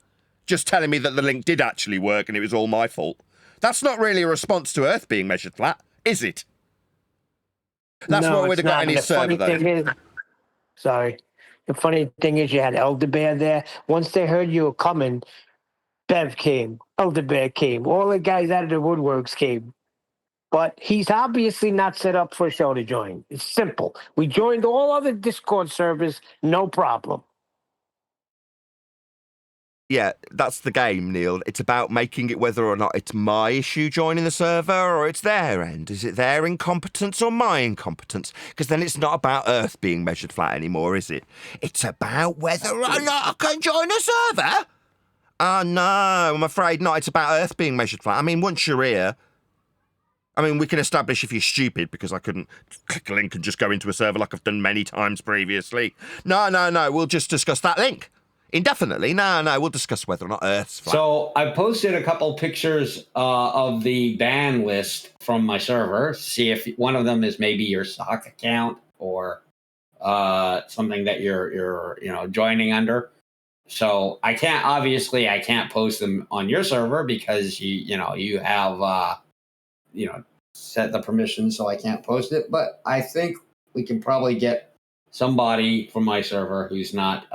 Just telling me that the link did actually work and it was all my fault. That's not really a response to Earth being measured flat, is it? That's No, what we'd it's have got not. in And his the funny server, though. thing is, sorry. The funny thing is you had Elder Bear there. Once they heard you were coming, Bev came, Elder Bear came, all the guys out of the woodworks came. But he's obviously not set up for a show to join. It's simple. We joined all other Discord servers, no problem. Yeah, that's the game, Neil. It's about making it whether or not it's my issue joining the server or it's their end. Is it their incompetence or my incompetence? Because then it's not about Earth being measured flat anymore, is it? It's about whether or not I can join a server. Oh, no, I'm afraid not. It's about Earth being measured flat. I mean, once you're here, I mean, we can establish if you're stupid, because I couldn't click a link and just go into a server like I've done many times previously. No, we'll just discuss that link. Indefinitely? No, we'll discuss whether or not Earth's flat. So I posted a couple pictures of the ban list from my server to see if one of them is maybe your stock account or something that you're joining under. So I can't post them on your server because you have set the permission, so I can't post it. But I think we can probably get somebody from my server who's not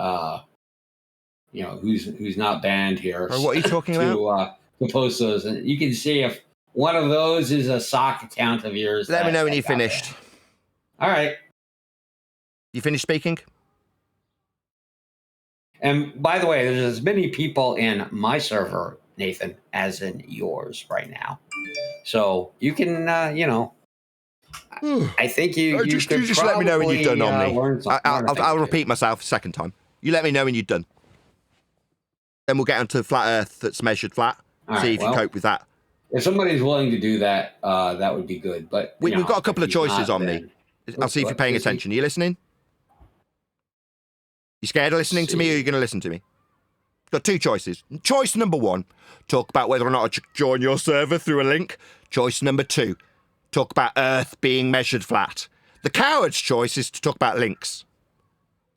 who's not banned here. What are you talking about? To post those, and you can see if one of those is a sock account of yours. Let me know when you're finished. Banned. All right. You finished speaking? And by the way, there's as many people in my server, Nathan, as in yours right now. So you can, I think you just could let me know when you've done, probably, Omni. I'll repeat myself a second time. You let me know when you've done. Then we'll get onto flat Earth that's measured flat. See if you cope with that. If somebody's willing to do that, that would be good. But we've got a couple of choices, Omni. I'll see if you're paying attention. Are you listening? You scared of listening to me, or are you going to listen to me? Got 2 choices. Choice number 1, talk about whether or not I should join your server through a link. Choice number 2, talk about Earth being measured flat. The coward's choice is to talk about links.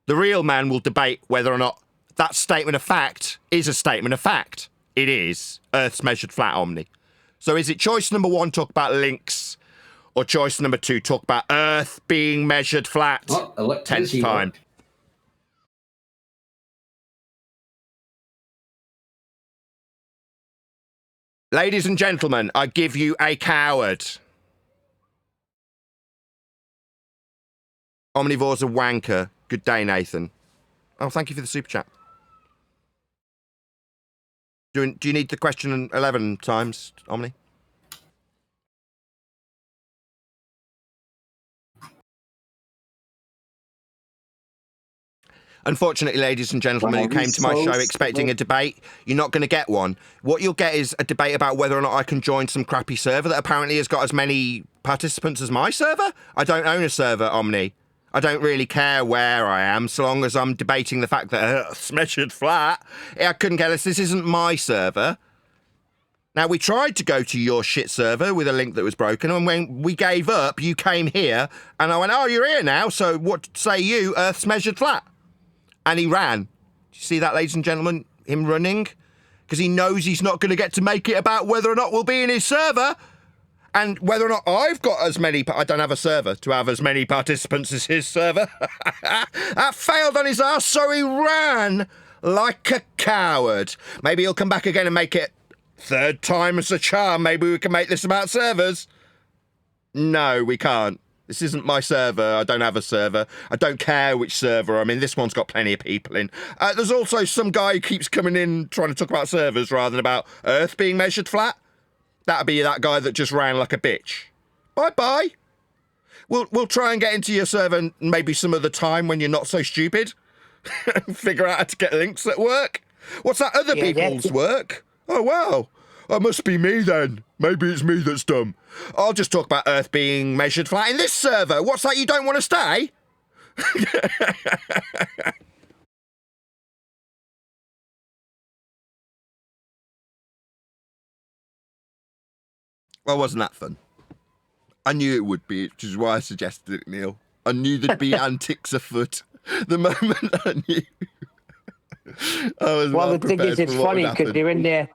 The real man will debate whether or not that statement of fact is a statement of fact. It is. Earth's measured flat, Omni. So is it choice number 1, talk about links, or choice number 2, talk about Earth being measured flat? 10th time. Ladies and gentlemen, I give you a coward. Omnivore's a wanker. Good day, Nathan. Oh, thank you for the super chat. Do you need the question 11 times, Omni? Unfortunately, ladies and gentlemen, you came to my show expecting a debate. You're not going to get one. What you'll get is a debate about whether or not I can join some crappy server that apparently has got as many participants as my server. I don't own a server, Omni. I don't really care where I am, so long as I'm debating the fact that Earth's measured flat. I couldn't care less. This isn't my server. Now, we tried to go to your shit server with a link that was broken, and when we gave up, you came here, and I went, oh, you're here now, so what say you? Earth's measured flat. And he ran. Do you see that, ladies and gentlemen? Him running? Because he knows he's not going to get to make it about whether or not we'll be in his server. And whether or not I've got as many, I don't have a server to have as many participants as his server. That failed on his ass, so he ran like a coward. Maybe he'll come back again and make it third time's a charm. Maybe we can make this about servers. No, we can't. This isn't my server. I don't have a server. I don't care which server I'm in. This one's got plenty of people in. There's also some guy who keeps coming in trying to talk about servers rather than about Earth being measured flat. That'd be that guy that just ran like a bitch. Bye-bye. We'll try and get into your server maybe some other time when you're not so stupid. Figure out how to get links that work. What's that other people's work? Oh, wow. That must be me then. Maybe it's me that's dumb. I'll just talk about Earth being measured flat in this server. What's that, you don't want to stay? Well, wasn't that fun? I knew it would be, which is why I suggested it, Neil. I knew there'd be antics afoot the moment I knew. I was Well, the thing is, it's funny because they're in there.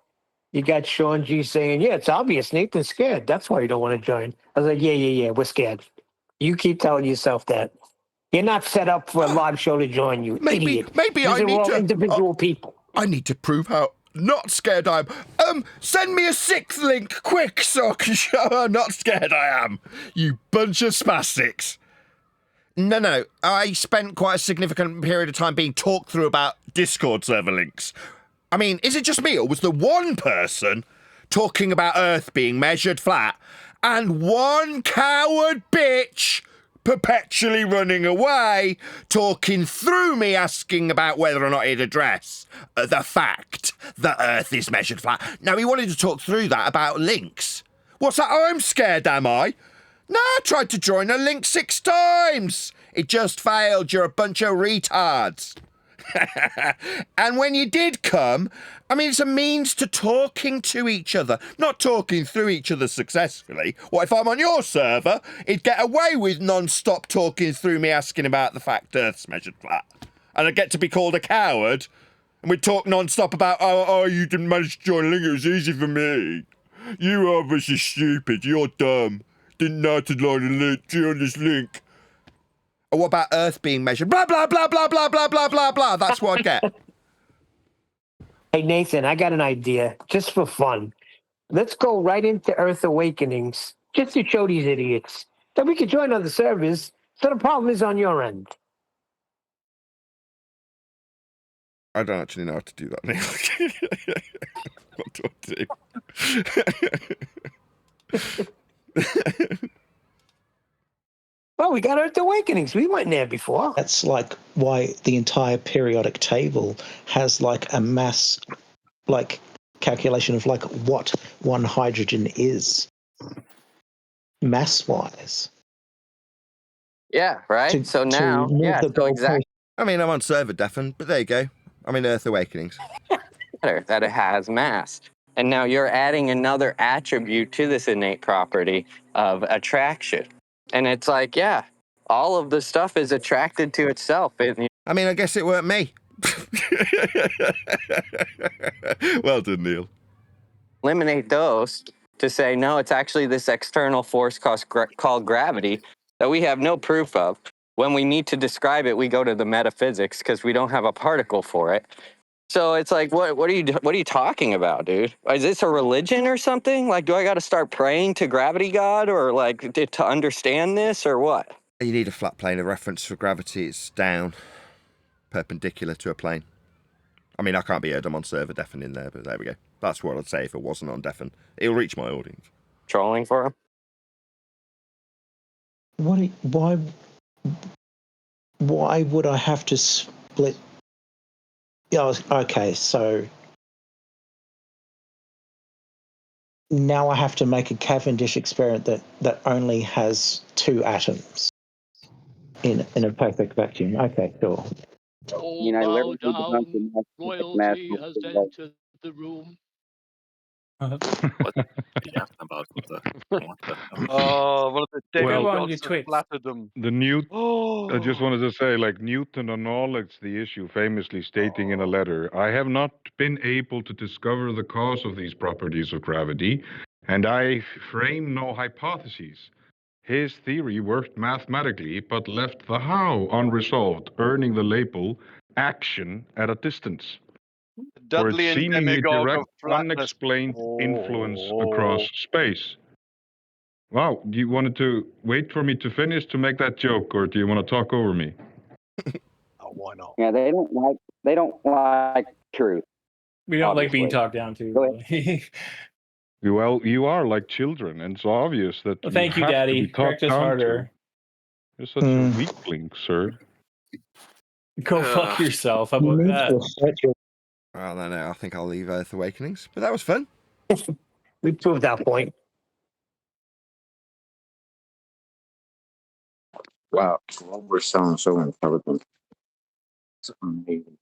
You got Sean G saying, yeah, it's obvious Nathan's scared. That's why you don't want to join. I was like, yeah, we're scared. You keep telling yourself that. You're not set up for a live show to join you, idiot. Maybe These I are need all to... individual people. I need to prove how not scared I am. Send me a sixth link, quick, so I can show how not scared I am. You bunch of spastics. No. I spent quite a significant period of time being talked through about Discord server links. I mean, is it just me, or was there one person talking about Earth being measured flat and one coward bitch perpetually running away, talking through me, asking about whether or not he'd address the fact that Earth is measured flat? No, he wanted to talk through that about links. What's that? I'm scared, am I? No, I tried to join a link 6 times. It just failed. You're a bunch of retards. And when you did come, I mean, it's a means to talking to each other, not talking through each other successfully. What if I'm on your server? It'd get away with non-stop talking through me, asking about the fact Earth's measured flat. And I'd get to be called a coward. And we'd talk non-stop about, oh, you didn't manage to join a link, it was easy for me. You obviously stupid, you're dumb. Didn't know to join this link. Or what about Earth being measured? Blah, blah, blah, blah, blah, blah, blah, blah, blah. That's what I get. Hey, Nathan, I got an idea just for fun. Let's go right into Earth Awakenings just to show these idiots that we could join other servers. So the problem is on your end. I don't actually know how to do that, Neil. What do I do? Well, we got Earth Awakenings. We went there before. That's like why the entire periodic table has like a mass, like calculation of like what one hydrogen is, mass-wise. Yeah, right. So now, so exactly. I mean, I'm on server deafen, but there you go. I'm in Earth Awakenings. That it has mass. And now you're adding another attribute to this innate property of attraction. And it's like, yeah, all of the stuff is attracted to itself. I mean, I guess it weren't me. Well done, Neil. Eliminate those to say, no, it's actually this external force called gravity that we have no proof of. When we need to describe it, we go to the metaphysics because we don't have a particle for it. So it's like, what are you talking about, dude? Is this a religion or something? Like, do I got to start praying to gravity god or like to understand this or what? You need a flat plane of reference for gravity. It's down, perpendicular to a plane. I mean, I can't be heard. I'm on server deafen in there, but there we go. That's what I'd say if it wasn't on deafen. It'll reach my audience. Trolling for him? Why would I have to split? Yeah, okay, so now I have to make a Cavendish experiment that only has 2 atoms in a perfect vacuum. Okay, sure. All bow down, royalty has entered the room. One of the Well, devil on your gods Twitch. flattered them. The I just wanted to say, like, Newton acknowledged the issue, famously stating in a letter, I have not been able to discover the cause of these properties of gravity, And I frame no hypotheses. His theory worked mathematically, but left the how unresolved, earning the label action at a distance. For its Dudley and seemingly Demigod of direct, flatness. unexplained influence across space. Wow, do you wanted to wait for me to finish to make that joke, or do you want to talk over me? Oh, why not? Yeah, they don't like truth. We don't like being Obviously. talked down to. Go ahead. Really. Well, you are like children, and it's obvious that Well, thank you, have Daddy. to be talked Practice down harder. to. You're such a weakling, sir. Go fuck yourself. How about that? Well, no, I think I'll leave Earth Awakenings. But that was fun. We proved our point. Wow, Glober sounds so intelligent. It's amazing.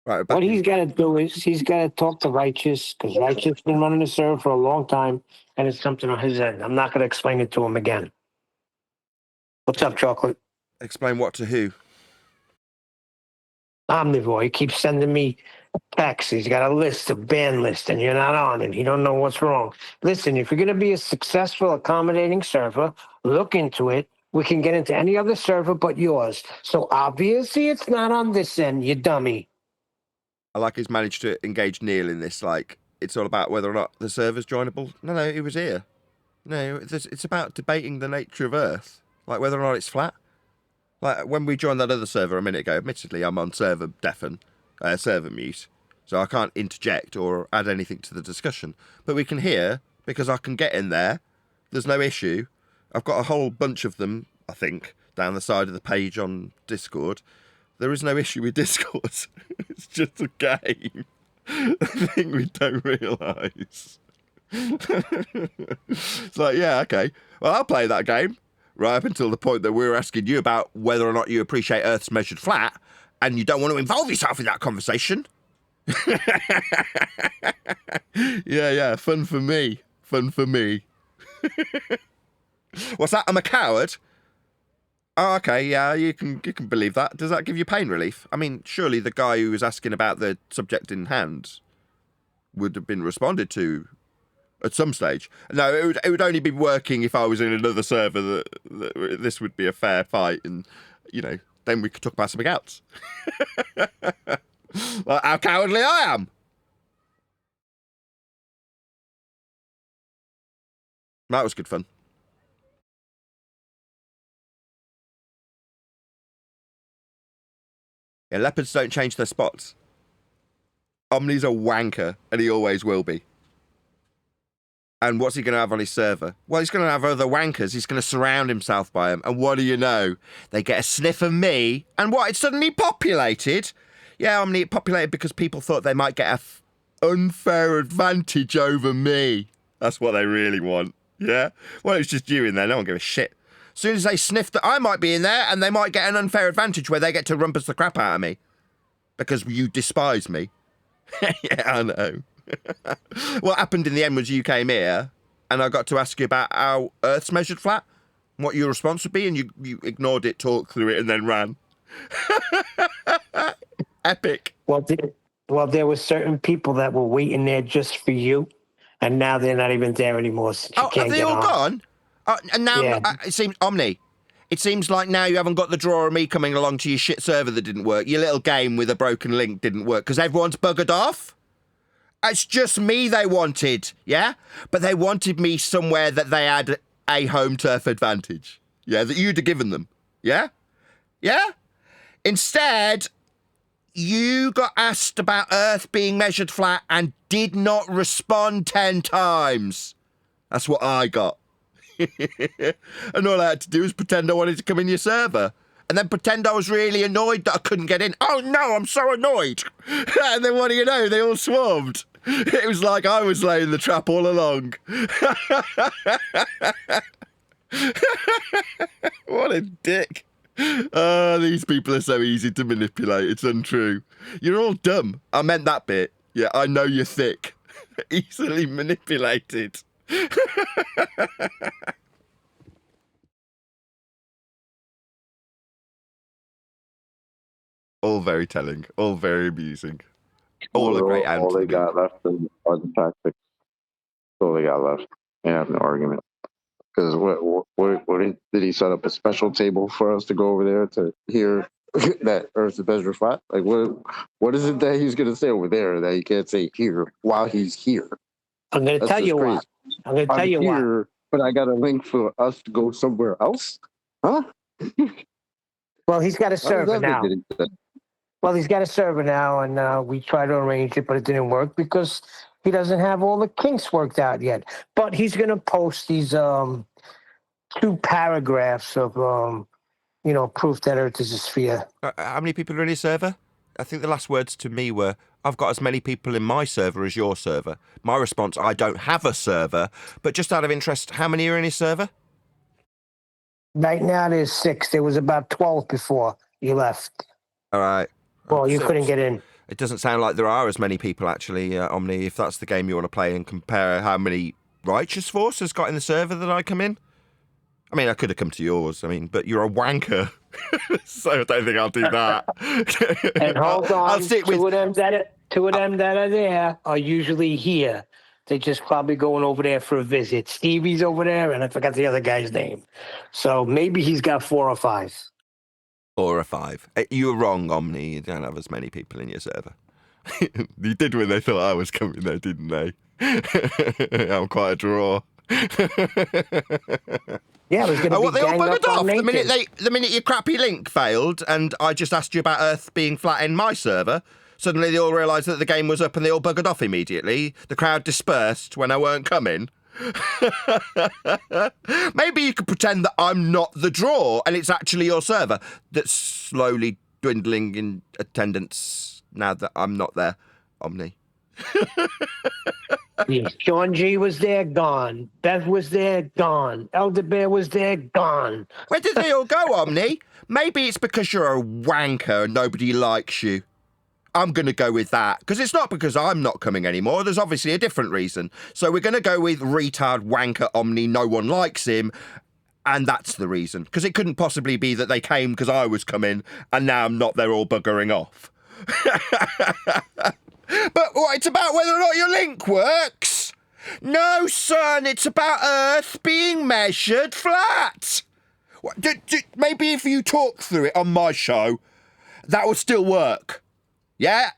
Right, What he's got to do is he's got to talk to Righteous, because Righteous has been running the server for a long time, and it's something on his end. I'm not going to explain it to him again. What's up, Chocolate? Explain what to who? Omnivore. He keeps sending me texts. He's got a list, a ban list, and you're not on it. He don't know what's wrong. Listen, if you're going to be a successful, accommodating server, look into it. We can get into any other server but yours. So obviously it's not on this end, you dummy. I like he's managed to engage Neil in this. Like, it's all about whether or not the server's joinable. No, he was here. No, it's about debating the nature of Earth. Like, whether or not it's flat. Like, when we joined that other server a minute ago, admittedly, I'm on server deafen, server mute. So I can't interject or add anything to the discussion. But we can hear, because I can get in there. There's no issue. I've got a whole bunch of them, I think, down the side of the page on Discord. There is no issue with Discord. It's just a game. The thing we don't realise. It's like, yeah, okay. Well, I'll play that game. Right up until the point that we were asking you about whether or not you appreciate Earth's measured flat, and you don't want to involve yourself in that conversation. Yeah, fun for me. Fun for me. What's that? I'm a coward? Oh, okay, yeah, you can believe that. Does that give you pain relief? I mean, surely the guy who was asking about the subject in hand would have been responded to at some stage. No, it would only be working if I was in another server that this would be a fair fight, and, you know, then we could talk about something else. Like how cowardly I am. That was good fun. Yeah, leopards don't change their spots. Omni's a wanker, and he always will be. And what's he going to have on his server? Well, he's going to have other wankers. He's going to surround himself by them. And what do you know? They get a sniff of me, and what? It's suddenly populated? Yeah, Omni, it populated because people thought they might get a unfair advantage over me. That's what they really want. Yeah? Well, it's just you in there. No one gives a shit. As soon as they sniff that I might be in there, and they might get an unfair advantage where they get to rumpus the crap out of me. Because you despise me. Yeah, I know. What happened in the end was you came here, and I got to ask you about how Earth's measured flat, what your response would be, and you ignored it, talked through it, and then ran. Epic. Well, there were certain people that were waiting there just for you, and now they're not even there anymore. So you can't are they get all on. gone? And now it seems Omni. It seems like now you haven't got the draw of me coming along to your shit server that didn't work. Your little game with a broken link didn't work because everyone's buggered off. It's just me they wanted, yeah? But they wanted me somewhere that they had a home turf advantage. Yeah, that you'd have given them. Yeah? Yeah? Instead, you got asked about Earth being measured flat and did not respond 10 times. That's what I got. And all I had to do was pretend I wanted to come in your server. And then pretend I was really annoyed that I couldn't get in. Oh no, I'm so annoyed. And then what do you know? They all swarmed. It was like I was laying the trap all along. What a dick. These people are so easy to manipulate. It's untrue. You're all dumb. I meant that bit. Yeah, I know you're thick. Easily manipulated. All very telling. All very amusing. All a great all answer. they got left are the tactics. That's all they got left. They have no argument. Because did he set up a special table for us to go over there to hear that Earth is measured flat? Like what is it that he's going to say over there that he can't say here while he's here? I'm going to tell you what. I'm going to tell you what. But I got a link for us to go somewhere else? Huh? Well, he's got a server now. Well, he's got a server now, and we tried to arrange it, but it didn't work because he doesn't have all the kinks worked out yet. But he's going to post these 2 paragraphs of, proof that Earth is a sphere. How many people are in his server? I think the last words to me were, I've got as many people in my server as your server. My response, I don't have a server. But just out of interest, how many are in his server? Right now there's 6. There was about 12 before you left. All right. Well, you couldn't get in. It doesn't sound like there are as many people, actually, Omni, if that's the game you want to play and compare how many Righteous Force has got in the server that I come in. I mean, I could have come to yours, but you're a wanker, so I don't think I'll do that. And hold on, I'll stick with... two of them that are there are usually here. They're just probably going over there for a visit. Stevie's over there, and I forgot the other guy's name. So maybe he's got 4 or 5. 4 or 5. You were wrong, Omni. You don't have as many people in your server. You did when they thought I was coming there, didn't they? I'm quite a draw. Yeah, it was going to be they all gang up buggered on off Nathan. the minute your crappy link failed, and I just asked you about Earth being flat in my server. Suddenly they all realised that the game was up, and they all buggered off immediately. The crowd dispersed when I weren't coming. Maybe you could pretend that I'm not the draw, and it's actually your server that's slowly dwindling in attendance now that I'm not there, Omni. Sean G was there, gone. Beth was there, gone. Elder Bear was there, gone. Where did they all go, Omni? Maybe it's because you're a wanker and nobody likes you. I'm going to go with that, because it's not because I'm not coming anymore. There's obviously a different reason. So we're going to go with retard wanker Omni, no one likes him, and that's the reason. Because it couldn't possibly be that they came because I was coming, and now I'm not, they're all buggering off. But it's about whether or not your link works. No, son, it's about Earth being measured flat. Maybe if you talk through it on my show, that would still work. Yeah?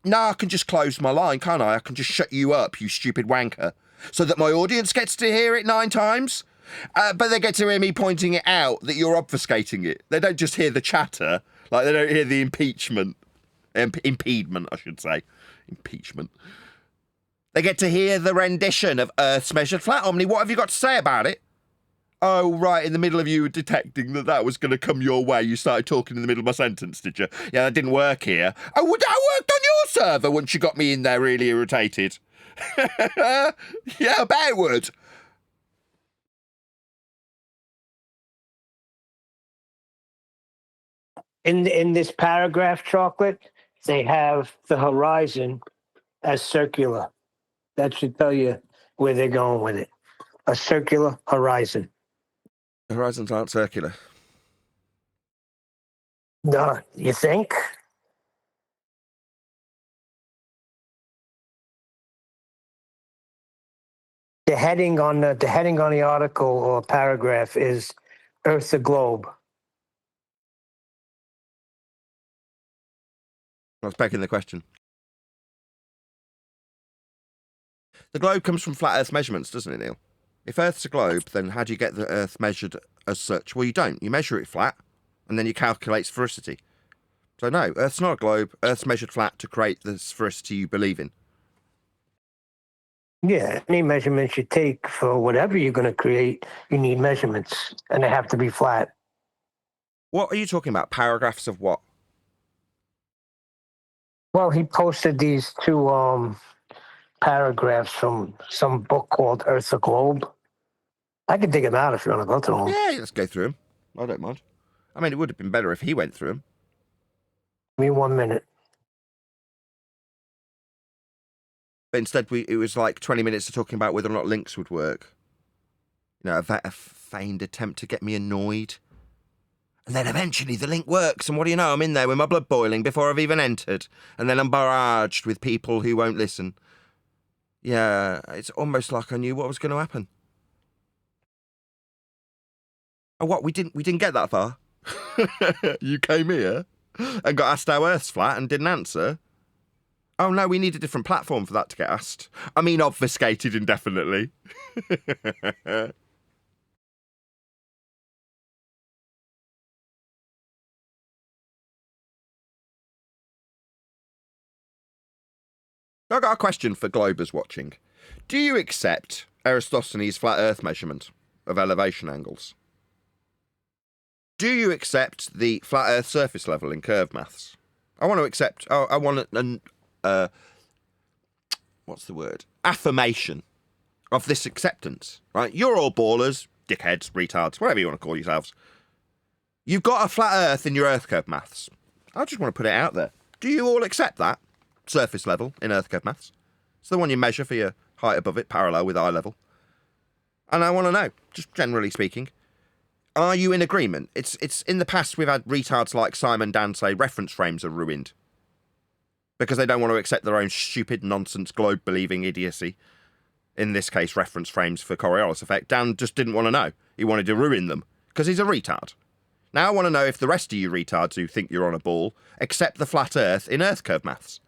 No, I can just close my line, can't I? I can just shut you up, you stupid wanker, so that my audience gets to hear it 9 times. But they get to hear me pointing it out that you're obfuscating it. They don't just hear the chatter, like they don't hear the impediment, I should say. Impeachment. They get to hear the rendition of Earth's measured flat. Omni, what have you got to say about it? Oh, right, in the middle of you detecting that was going to come your way, you started talking in the middle of my sentence, did you? Yeah, that didn't work here. Oh, that worked on your server once you got me in there really irritated. Yeah, I bet it would. In this paragraph, Chocolate, they have the horizon as circular. That should tell you where they're going with it. A circular horizon. The horizons aren't circular. No, you think? The heading on the article or paragraph is Earth a globe. I was begging the question. The globe comes from flat Earth measurements, doesn't it, Neil? If Earth's a globe, then how do you get the Earth measured as such? Well, you don't. You measure it flat, and then you calculate sphericity. So no, Earth's not a globe. Earth's measured flat to create the sphericity you believe in. Yeah, any measurements you take for whatever you're going to create, you need measurements, and they have to be flat. What are you talking about? Paragraphs of what? Well, he posted these 2 paragraphs from some book called Earth a Globe. I can dig them out if you want to go through them. Yeah, let's go through them. I don't mind. I mean, it would have been better if he went through them. Give me 1 minute. But instead, it was like 20 minutes of talking about whether or not links would work. You know, a feigned attempt to get me annoyed. And then eventually the link works, and what do you know? I'm in there with my blood boiling before I've even entered. And then I'm barraged with people who won't listen. Yeah, it's almost like I knew what was going to happen. Oh, what? We didn't get that far? You came here and got asked how Earth's flat and didn't answer? Oh no, we need a different platform for that to get asked. I mean, obfuscated indefinitely. I've got a question for Globers watching. Do you accept Aristophanes' flat Earth measurement of elevation angles? Do you accept the flat Earth surface level in curve maths? I want to accept. I want what's the word? Affirmation of this acceptance. Right? You're all ballers, dickheads, retards, whatever you want to call yourselves. You've got a flat Earth in your Earth curve maths. I just want to put it out there. Do you all accept that surface level in Earth curve maths? It's the one you measure for your height above it, parallel with eye level. And I want to know, just generally speaking, are you in agreement? It's in the past we've had retards like Simon Dan say reference frames are ruined because they don't want to accept their own stupid nonsense globe-believing idiocy. In this case, reference frames for Coriolis effect. Dan just didn't want to know. He wanted to ruin them because he's a retard. Now I want to know if the rest of you retards who think you're on a ball accept the flat Earth in Earth curve maths.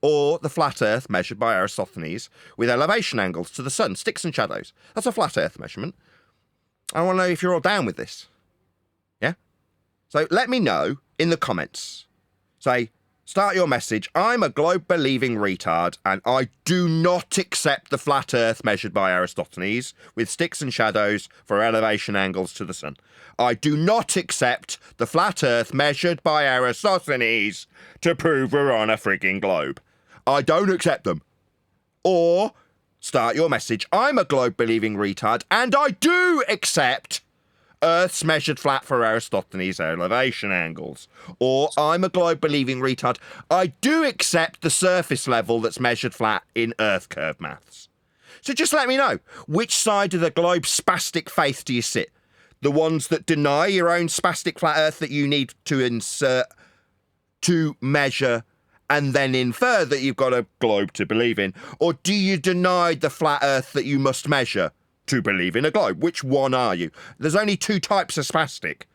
Or the flat Earth measured by Aristophanes with elevation angles to the sun, sticks and shadows. That's a flat Earth measurement. I want to know if you're all down with this. Yeah? So let me know in the comments. Say, start your message, I'm a globe-believing retard and I do not accept the flat Earth measured by Aristophanes with sticks and shadows for elevation angles to the sun. I do not accept the flat Earth measured by Aristophanes to prove we're on a frigging globe. I don't accept them. Or start your message, I'm a globe-believing retard and I do accept Earth's measured flat for Aristophanes' elevation angles. Or I'm a globe-believing retard, I do accept the surface level that's measured flat in Earth curve maths. So just let me know, which side of the globe spastic faith do you sit? The ones that deny your own spastic flat Earth that you need to insert to measure and then infer that you've got a globe to believe in? Or do you deny the flat Earth that you must measure to believe in a globe? Which one are you? There's only two types of spastic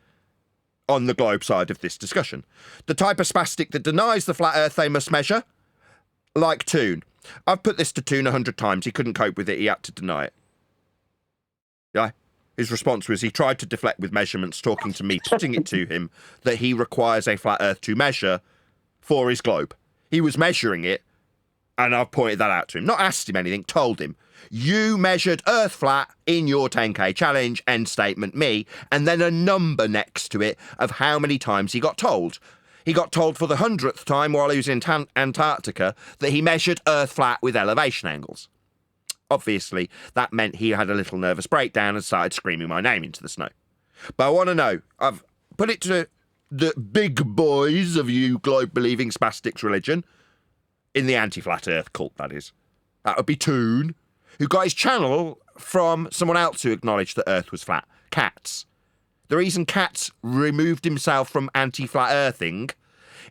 on the globe side of this discussion. The type of spastic that denies the flat Earth they must measure, like Toon. I've put this to Toon 100 times. He couldn't cope with it. He had to deny it. Yeah. His response was he tried to deflect with measurements, talking to me, putting it to him that he requires a flat Earth to measure for his globe. He was measuring it, and I've pointed that out to him. Not asked him anything, told him. You measured Earth flat in your 10K challenge, end statement me, and then a number next to it of how many times he got told. He got told for the 100th time while he was in Antarctica that he measured Earth flat with elevation angles. Obviously, that meant he had a little nervous breakdown and started screaming my name into the snow. But I want to know, I've put it to the big boys of you globe-believing spastics religion, in the anti-flat Earth cult, that is. That would be Toon, who got his channel from someone else who acknowledged that Earth was flat. Cats. The reason Cats removed himself from anti-flat Earthing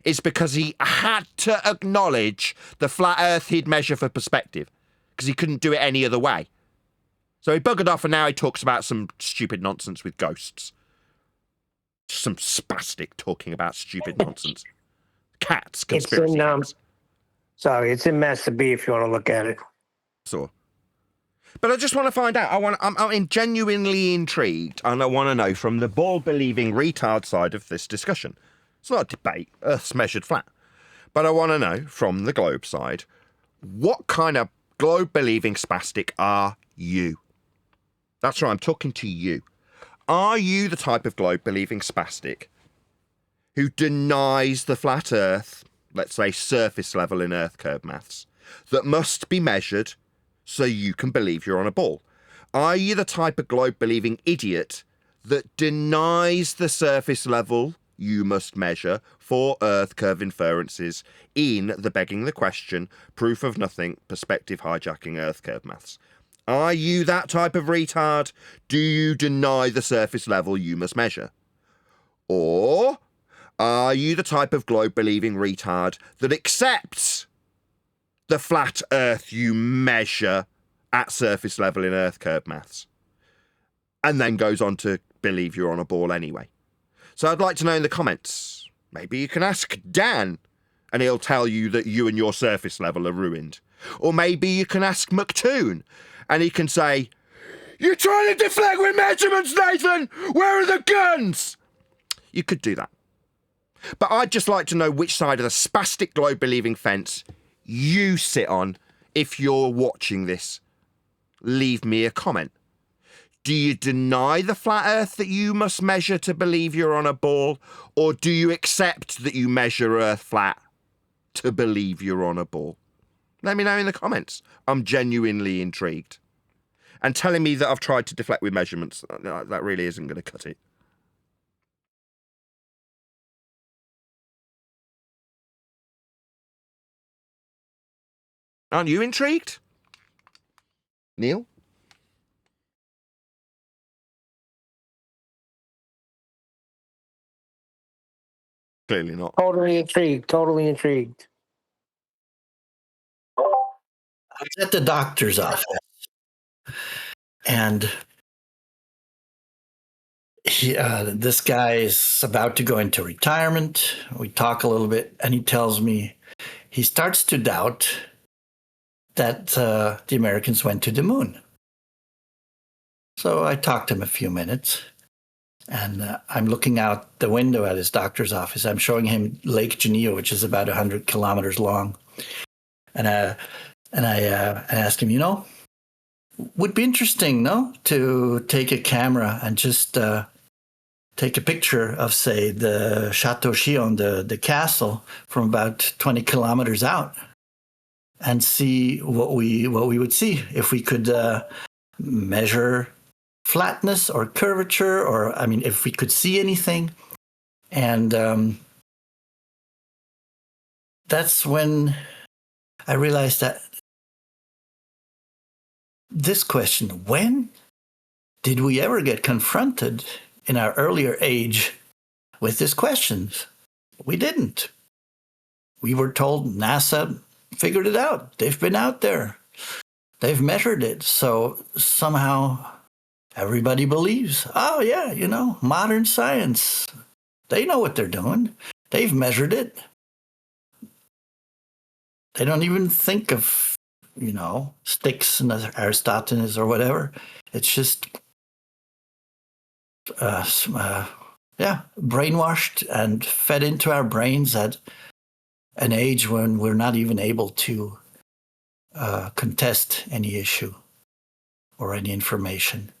is because he had to acknowledge the flat Earth he'd measure for perspective, because he couldn't do it any other way. So he buggered off and now he talks about some stupid nonsense with ghosts. Some spastic talking about stupid nonsense. Cats, conspiracy. It's in Master B if you want to look at it. So, but I just want to find out. I'm genuinely intrigued, and I want to know from the ball-believing retard side of this discussion. It's not a debate. Earth's measured flat, but I want to know from the globe side, what kind of globe-believing spastic are you? That's right. I'm talking to you. Are you the type of globe-believing spastic who denies the flat Earth, let's say surface level in Earth curve maths, that must be measured so you can believe you're on a ball? Are you the type of globe-believing idiot that denies the surface level you must measure for Earth curve inferences in the begging the question, proof of nothing, perspective hijacking Earth curve maths? Are you that type of retard? Do you deny the surface level you must measure? Or are you the type of globe-believing retard that accepts the flat Earth you measure at surface level in Earth curve maths, and then goes on to believe you're on a ball anyway? So I'd like to know in the comments. Maybe you can ask Dan, and he'll tell you that you and your surface level are ruined. Or maybe you can ask McToon, and he can say, "You're trying to deflect with measurements, Nathan! Where are the guns?" You could do that. But I'd just like to know which side of the spastic globe-believing fence you sit on if you're watching this. Leave me a comment. Do you deny the flat Earth that you must measure to believe you're on a ball? Or do you accept that you measure Earth flat to believe you're on a ball? Let me know in the comments. I'm genuinely intrigued. And telling me that I've tried to deflect with measurements, that really isn't going to cut it. Aren't you intrigued? Neil? Clearly not. Totally intrigued. Totally intrigued. I was at the doctor's office, and this guy is about to go into retirement. We talk a little bit, and he tells me he starts to doubt that the Americans went to the moon. So I talked to him a few minutes, and I'm looking out the window at his doctor's office. I'm showing him Lake Geneva, which is about 100 kilometers long. And I asked him, would be interesting, no, to take a camera and just take a picture of, say, the Chateau Chillon, the castle, from about 20 kilometers out, and see what we would see if we could measure flatness or curvature, or if we could see anything. And that's when I realized that this question, when did we ever get confronted in our earlier age with these questions? We didn't. We were told NASA figured it out. They've been out there. They've measured it. So somehow everybody believes, oh yeah, modern science. They know what they're doing. They've measured it. They don't even think of, Styx and Aristotles or whatever. It's just, brainwashed and fed into our brains at an age when we're not even able to contest any issue or any information.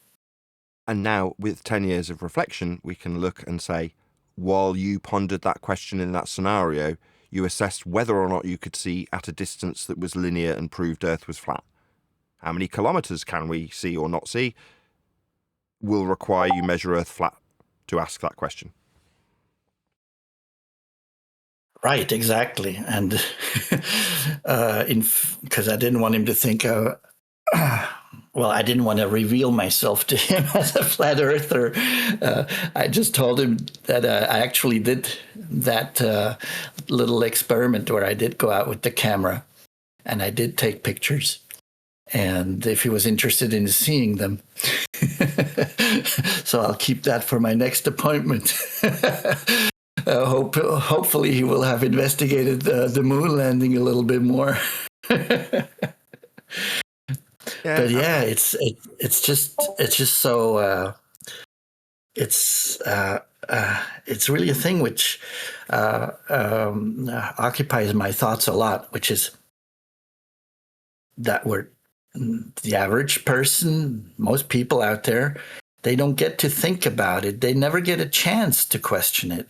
And now, with 10 years of reflection, we can look and say, while you pondered that question in that scenario, you assessed whether or not you could see at a distance that was linear and proved Earth was flat. How many kilometers can we see or not see will require you measure Earth flat to ask that question. Right, exactly. And because I didn't want him to think, I didn't want to reveal myself to him as a flat earther. I just told him that I actually did that little experiment where I did go out with the camera and I did take pictures. And if he was interested in seeing them, so I'll keep that for my next appointment. Hopefully he will have investigated the moon landing a little bit more. But yeah, it's just so it's really a thing which occupies my thoughts a lot, which is that we're the average person, most people out there, they don't get to think about it. They never get a chance to question it.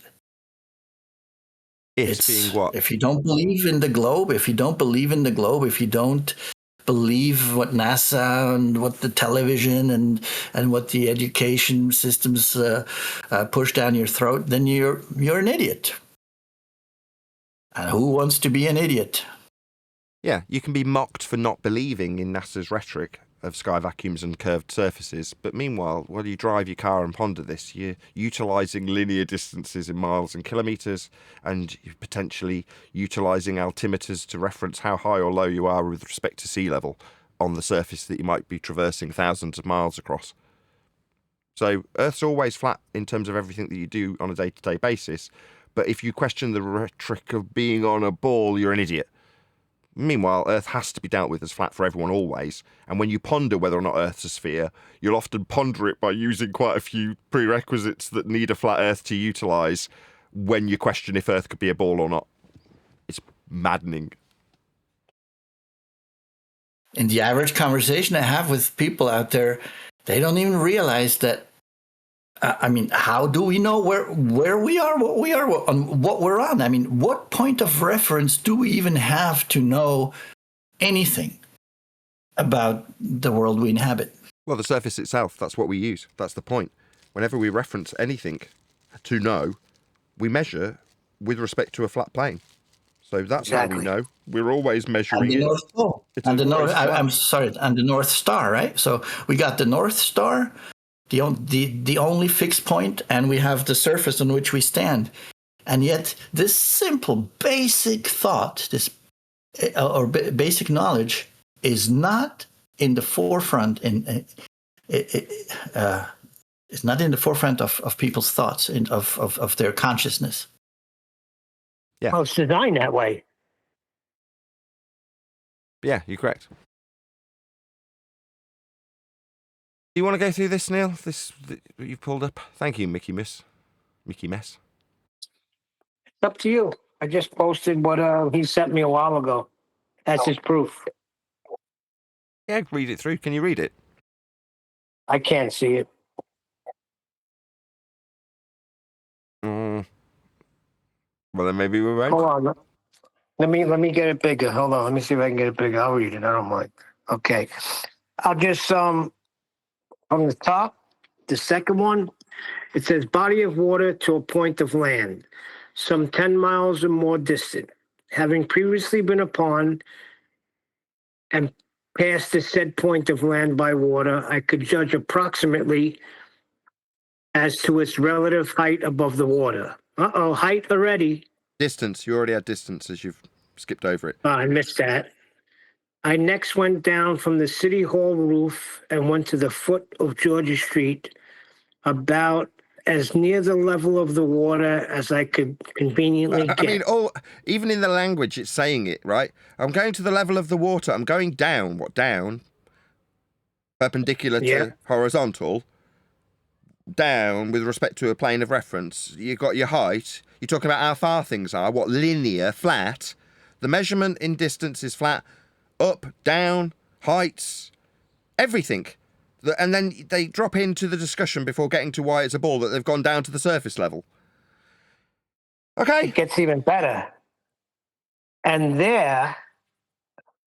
It's being what? If you don't believe in the globe, if you don't believe what NASA and what the television and what the education systems push down your throat, then you're an idiot. And who wants to be an idiot? Yeah, you can be mocked for not believing in NASA's rhetoric of sky vacuums and curved surfaces. But meanwhile, while you drive your car and ponder this, you're utilising linear distances in miles and kilometres, and you're potentially utilising altimeters to reference how high or low you are with respect to sea level on the surface that you might be traversing thousands of miles across. So Earth's always flat in terms of everything that you do on a day-to-day basis, but if you question the rhetoric of being on a ball, you're an idiot. Meanwhile, Earth has to be dealt with as flat for everyone always, and when you ponder whether or not Earth's a sphere, you'll often ponder it by using quite a few prerequisites that need a flat Earth to utilise when you question if Earth could be a ball or not. It's maddening. In the average conversation I have with people out there, they don't even realize that. I mean, how do we know where we are, what we're on? I mean, what point of reference do we even have to know anything about the world we inhabit? Well, the surface itself, that's what we use. That's the point. Whenever we reference anything to know, we measure with respect to a flat plane. So that's how we know. We're always measuring and the it. North Pole. And the North, I'm sorry, and the North Star, right? So we got the North Star, the only fixed point, and we have the surface on which we stand. And yet this simple, basic thought, this basic knowledge is not in the forefront. It's not in the forefront of people's thoughts, of their consciousness. Yeah. Well, it's designed that way. Yeah, you're correct. Do you want to go through this, Neil? This that you've pulled up? Thank you, Mickey Mess. It's up to you. I just posted what he sent me a while ago. That's his proof. Yeah, read it through. Can you read it? I can't see it. Well, then maybe we won't. Hold on. Let me get it bigger. Hold on. Let me see if I can get it bigger. I'll read it. I don't mind. Okay. I'll just from the top, the second one, it says body of water to a point of land, some 10 miles or more distant. Having previously been upon and past the said point of land by water, I could judge approximately as to its relative height above the water. Height already. Distance. You already had distance as you've skipped over it. I missed that. I next went down from the City Hall roof and went to the foot of Georgia Street, about as near the level of the water as I could conveniently get. I mean, even in the language, it's saying it, right? I'm going to the level of the water. I'm going down. What, down? Perpendicular to horizontal. Down with respect to a plane of reference. You've got your height. You're talking about how far things are. What, linear, flat. The measurement in distance is flat. Up, down, heights, everything. And then they drop into the discussion before getting to why it's a ball that they've gone down to the surface level. Okay. It gets even better. And there,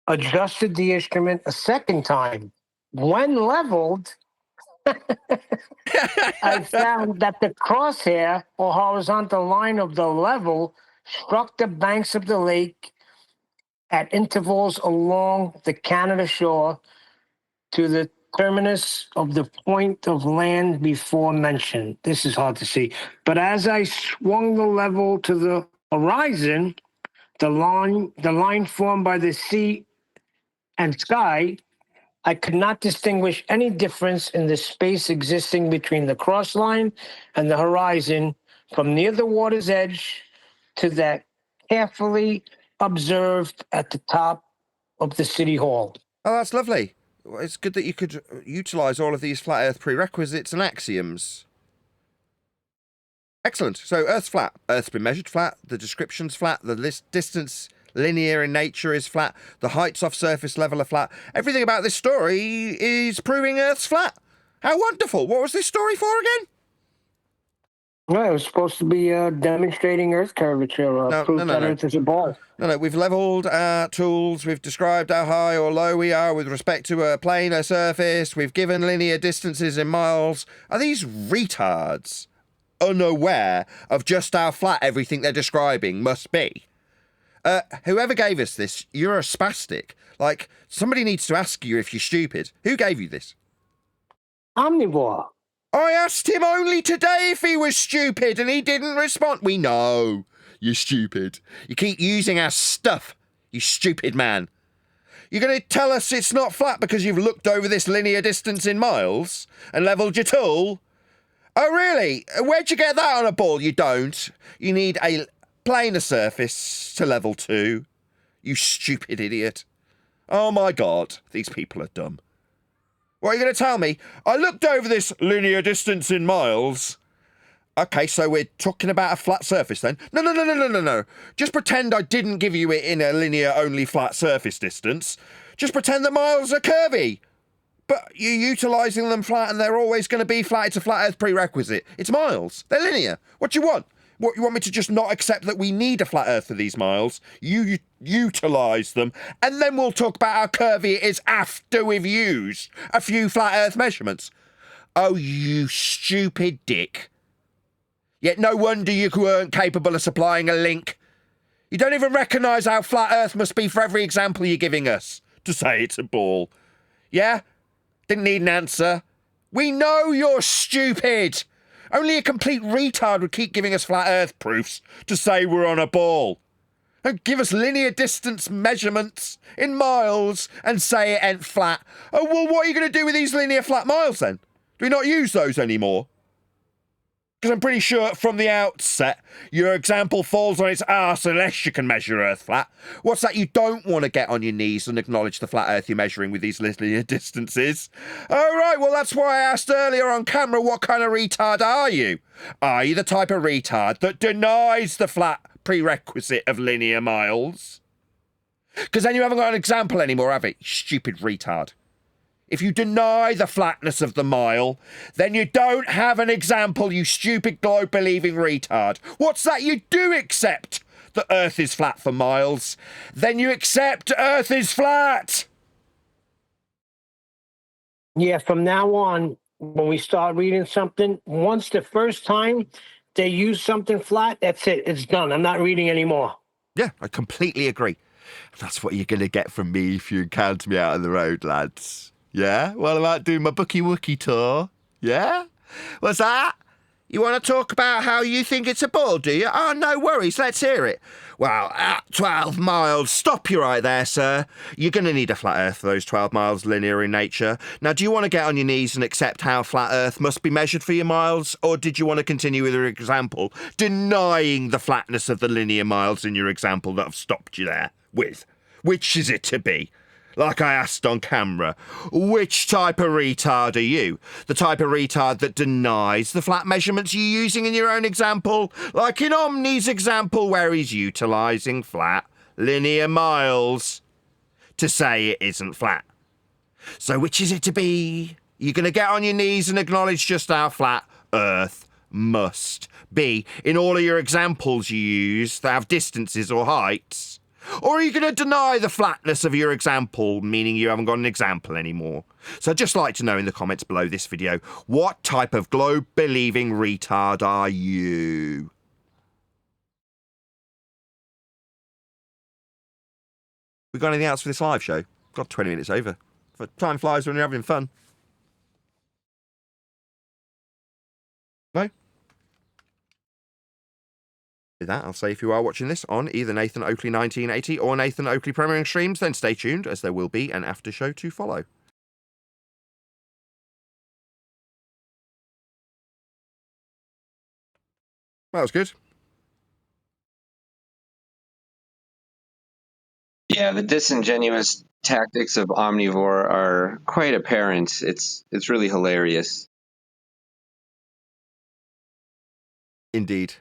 adjusted the instrument a second time. When leveled, I found that the crosshair or horizontal line of the level struck the banks of the lake at intervals along the Canada shore to the terminus of the point of land before mentioned. This is hard to see. But as I swung the level to the horizon, the line formed by the sea and sky, I could not distinguish any difference in the space existing between the cross line and the horizon from near the water's edge to that carefully observed at the top of the City Hall. Oh, that's lovely. It's good that you could utilise all of these flat Earth prerequisites and axioms. Excellent. So Earth's flat. Earth's been measured flat. The description's flat. The distance linear in nature is flat. The heights off surface level are flat. Everything about this story is proving Earth's flat. How wonderful. What was this story for again? Well, it was supposed to be demonstrating Earth curvature, proof that Earth is a ball. No, we've levelled our tools, we've described how high or low we are with respect to a plane or surface, we've given linear distances in miles. Are these retards unaware of just how flat everything they're describing must be? Whoever gave us this, you're a spastic. Like, somebody needs to ask you if you're stupid. Who gave you this? Omnivore. I asked him only today if he was stupid, and he didn't respond. We know you're stupid. You keep using our stuff, you stupid man. You're going to tell us it's not flat because you've looked over this linear distance in miles and levelled your tool? Oh, really? Where'd you get that on a ball? You don't. You need a planar surface to level 2. You stupid idiot. Oh, my God. These people are dumb. What are you going to tell me? I looked over this linear distance in miles. Okay, so we're talking about a flat surface then? No. Just pretend I didn't give you it in a linear-only flat surface distance. Just pretend that miles are curvy. But you're utilising them flat and they're always going to be flat. It's a flat earth prerequisite. It's miles. They're linear. What do you want? What, you want me to just not accept that we need a flat earth for these miles? You utilise them, and then we'll talk about how curvy it is after we've used a few flat earth measurements. Oh, you stupid dick. Yet no wonder you weren't capable of supplying a link. You don't even recognise how flat earth must be for every example you're giving us to say it's a ball. Yeah? Didn't need an answer. We know you're stupid. Only a complete retard would keep giving us flat earth proofs to say we're on a ball. Don't give us linear distance measurements in miles and say it ain't flat. Oh, well, what are you going to do with these linear flat miles then? Do we not use those anymore? Because I'm pretty sure from the outset, your example falls on its arse unless you can measure Earth flat. What's that? You don't want to get on your knees and acknowledge the flat Earth you're measuring with these linear distances. Oh, right, well, that's why I asked earlier on camera, what kind of retard are you? Are you the type of retard that denies the flat prerequisite of linear miles? Because then you haven't got an example anymore, have you? Stupid retard. If you deny the flatness of the mile, then you don't have an example, you stupid globe-believing retard. What's that? You do accept that Earth is flat for miles. Then you accept Earth is flat. Yeah, from now on, when we start reading something, once the first time they use something flat, that's it. It's done. I'm not reading anymore. Yeah, I completely agree. That's what you're going to get from me if you encounter me out on the road, lads. Yeah? What about doing my Bookie Wookie tour? Yeah? What's that? You want to talk about how you think it's a ball, do you? Oh, no worries. Let's hear it. Well, at 12 miles. Stop you right there, sir. You're going to need a flat Earth for those 12 miles linear in nature. Now, do you want to get on your knees and accept how flat Earth must be measured for your miles? Or did you want to continue with your example, denying the flatness of the linear miles in your example that I've stopped you there with? Which is it to be? Like I asked on camera, which type of retard are you? The type of retard that denies the flat measurements you're using in your own example? Like in Omni's example where he's utilising flat linear miles to say it isn't flat. So which is it to be? You're going to get on your knees and acknowledge just how flat Earth must be in all of your examples you use that have distances or heights? Or are you going to deny the flatness of your example, meaning you haven't got an example anymore? So I'd just like to know in the comments below this video, what type of globe-believing retard are you? We got anything else for this live show? Got 20 minutes over. But time flies when you're having fun. No? With that, I'll say if you are watching this on either Nathan Oakley 1980 or Nathan Oakley premiering streams, then stay tuned as there will be an after show to follow. That was good. Yeah, the disingenuous tactics of Omnivore are quite apparent. It's really hilarious. Indeed.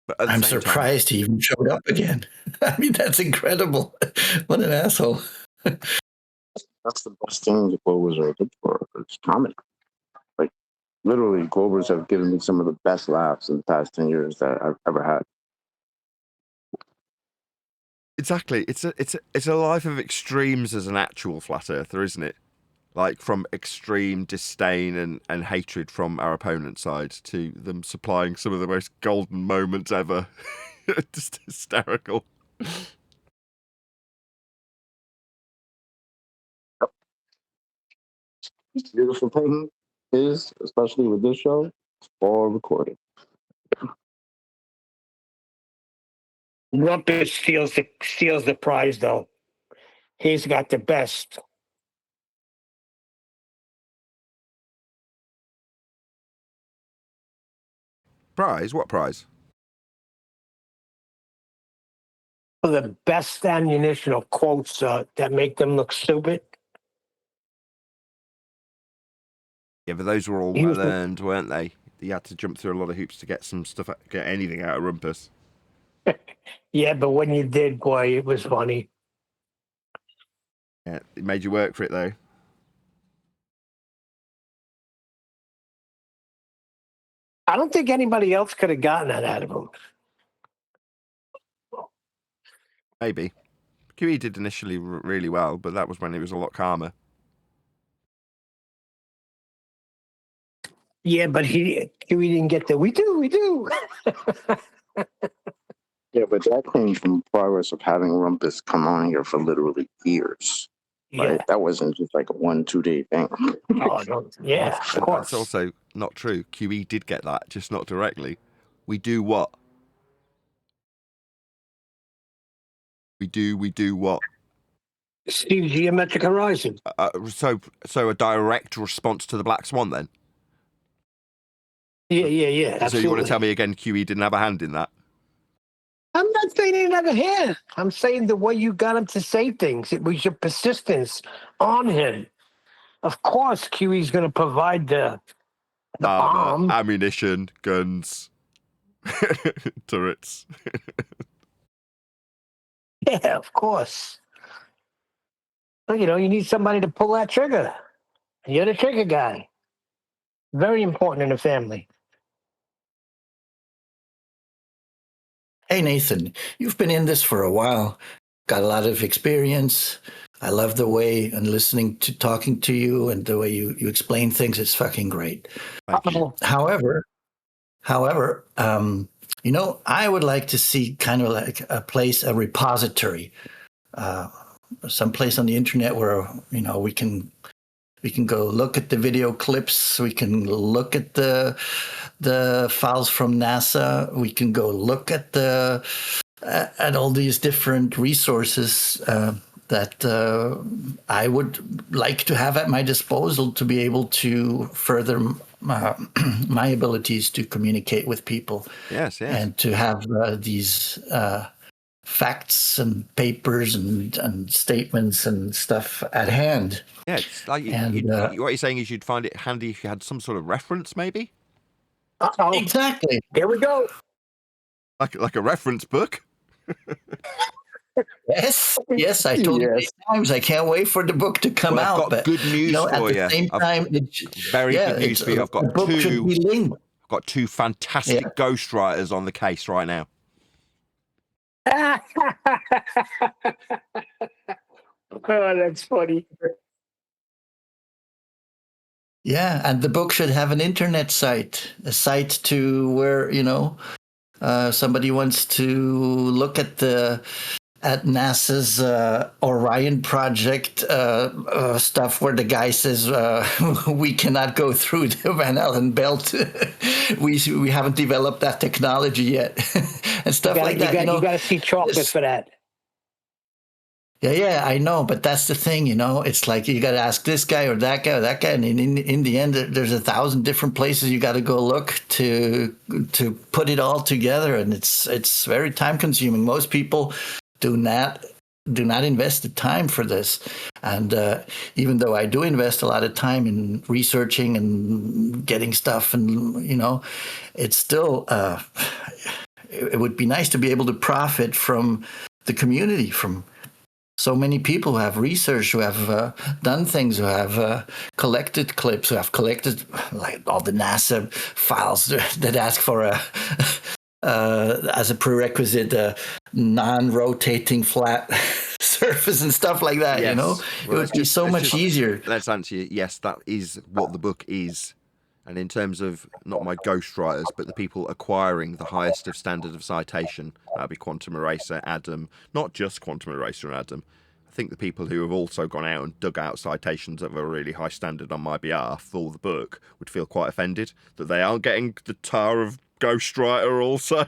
But I'm surprised he even showed up again. I mean, that's incredible. What an asshole. That's the best thing the Globers are good for. It's comedy. Like, literally, Globers have given me some of the best laughs in the past 10 years that I've ever had. Exactly. It's a life of extremes as an actual flat earther, isn't it? Like from extreme disdain and hatred from our opponent's side to them supplying some of the most golden moments ever. Just hysterical. Beautiful thing is, especially with this show, it's all recorded. Rumpus steals the prize, though. He's got the best. Prize? What prize? The best ammunition or quotes that make them look stupid. Yeah, but those were all well earned, weren't they? You had to jump through a lot of hoops to get some stuff, get anything out of Rumpus. Yeah, but when you did, boy, it was funny. Yeah, it made you work for it, though. I don't think anybody else could have gotten that out of him. Maybe. QE did initially really well, but that was when he was a lot calmer. Yeah, but QE didn't get the we do. Yeah, but that came from progress of having Rumpus come on here for literally years. Right? Yeah. That wasn't just like a 1-2 day thing. Oh, no. Yeah, of course. That's also not true. QE did get that, just not directly. We do what? We do what? Steve's Geometric Horizon. So a direct response to the Black Swan, then? Yeah. So Absolutely. you want to tell me again QE didn't have a hand in that? I'm not saying he didn't have a hand. I'm saying the way you got him to say things. It was your persistence on him. Of course, QE's going to provide the bomb. Ammunition, guns, turrets. Yeah, of course. Well, you need somebody to pull that trigger. You're the trigger guy. Very important in the family. Hey, Nathan, you've been in this for a while, got a lot of experience. I love the way and talking to you and the way you explain things. It's fucking great. However, I would like to see kind of like a repository, someplace on the internet where, we can go look at the video clips. We can look at the files from NASA. We can go look at at all these different resources that I would like to have at my disposal to be able to further my abilities to communicate with people. Yes. And to have these facts and papers and statements and stuff at hand. Yeah, it's like what you're saying is you'd find it handy if you had some sort of reference, maybe? Uh-oh. Exactly. Here we go. Like a reference book? Yes, I told you many times. I can't wait for the book to come out. I've got good news for at you. the same time, Very good news for you. I've got two fantastic ghostwriters on the case right now. Oh, that's funny. Yeah, and the book should have an internet site, a site to where somebody wants to look at NASA's Orion project stuff, where the guy says we cannot go through the Van Allen belt. we haven't developed that technology yet, and stuff like that. You got to see chocolate for that. Yeah, I know, but that's the thing, It's like you got to ask this guy or that guy or that guy, and in the end, there's 1,000 different places you got to go look to put it all together, and it's very time consuming. Most people do not invest the time for this, and even though I do invest a lot of time in researching and getting stuff, and it's still it would be nice to be able to profit from the community, from so many people who have researched, who have done things, who have collected clips, who have collected like all the NASA files that ask for as a prerequisite, non-rotating flat surface and stuff like that. You know, it would be so much easier. Let's answer you. Yes, that is what the book is. And in terms of not my ghostwriters, but the people acquiring the highest of standard of citation, that'd be Quantum Eraser, Adam, not just Quantum Eraser and Adam. I think the people who have also gone out and dug out citations of a really high standard on my behalf for the book would feel quite offended that they aren't getting the tar of ghostwriter also.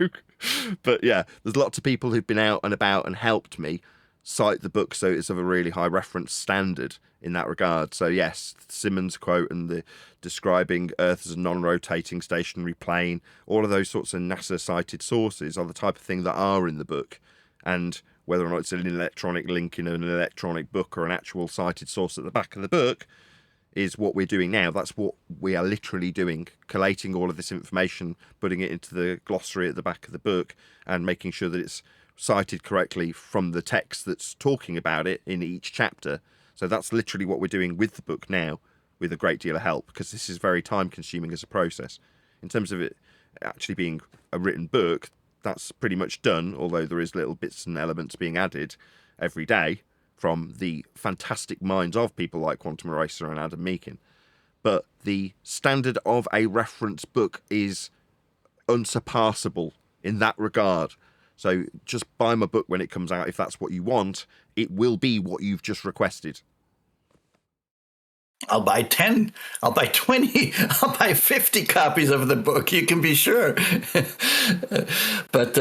But yeah, there's lots of people who've been out and about and helped me cite the book so it's of a really high reference standard in that regard. So yes, Simmons quote and the describing Earth as a non-rotating stationary plane, all of those sorts of NASA cited sources are the type of thing that are in the book. And whether or not it's an electronic link in an electronic book or an actual cited source at the back of the book is what we're doing now. That's what we are literally doing, collating all of this information, putting it into the glossary at the back of the book and making sure that it's cited correctly from the text that's talking about it in each chapter. So that's literally what we're doing with the book now, with a great deal of help, because this is very time consuming as a process. In terms of it actually being a written book, that's pretty much done, although there is little bits and elements being added every day from the fantastic minds of people like Quantum Eraser and Adam Meakin. But the standard of a reference book is unsurpassable in that regard. So just buy my book when it comes out if that's what you want. It will be what you've just requested. I'll buy 10, I'll buy 20, I'll buy 50 copies of the book, you can be sure. But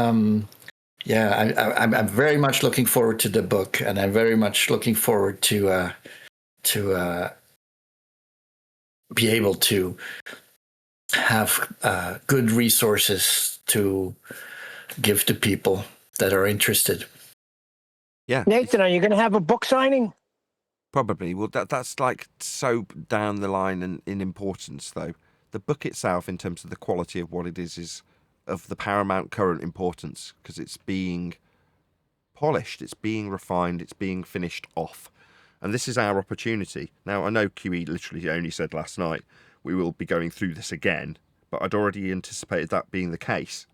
I'm very much looking forward to the book, and I'm very much looking forward to be able to have good resources to give to people that are interested. Yeah. Nathan, are you going to have a book signing? Probably. Well, that's like so down the line in importance, though. The book itself, in terms of the quality of what it is of the paramount current importance, because it's being polished, it's being refined, it's being finished off. And this is our opportunity. Now, I know QE literally only said last night we will be going through this again, but I'd already anticipated that being the case,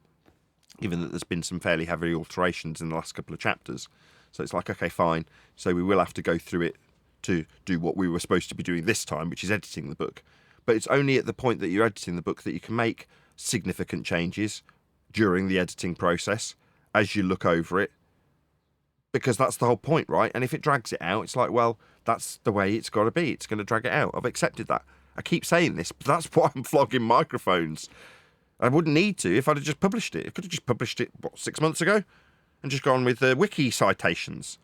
given that there's been some fairly heavy alterations in the last couple of chapters. So it's like, okay, fine. So we will have to go through it to do what we were supposed to be doing this time, which is editing the book. But it's only at the point that you're editing the book that you can make significant changes during the editing process as you look over it, because that's the whole point, right? And if it drags it out, it's like, well, that's the way it's got to be. It's going to drag it out. I've accepted that. I keep saying this, but that's why I'm flogging microphones. I wouldn't need to if I'd have just published it. I could have just published it, 6 months ago, and just gone with the wiki citations.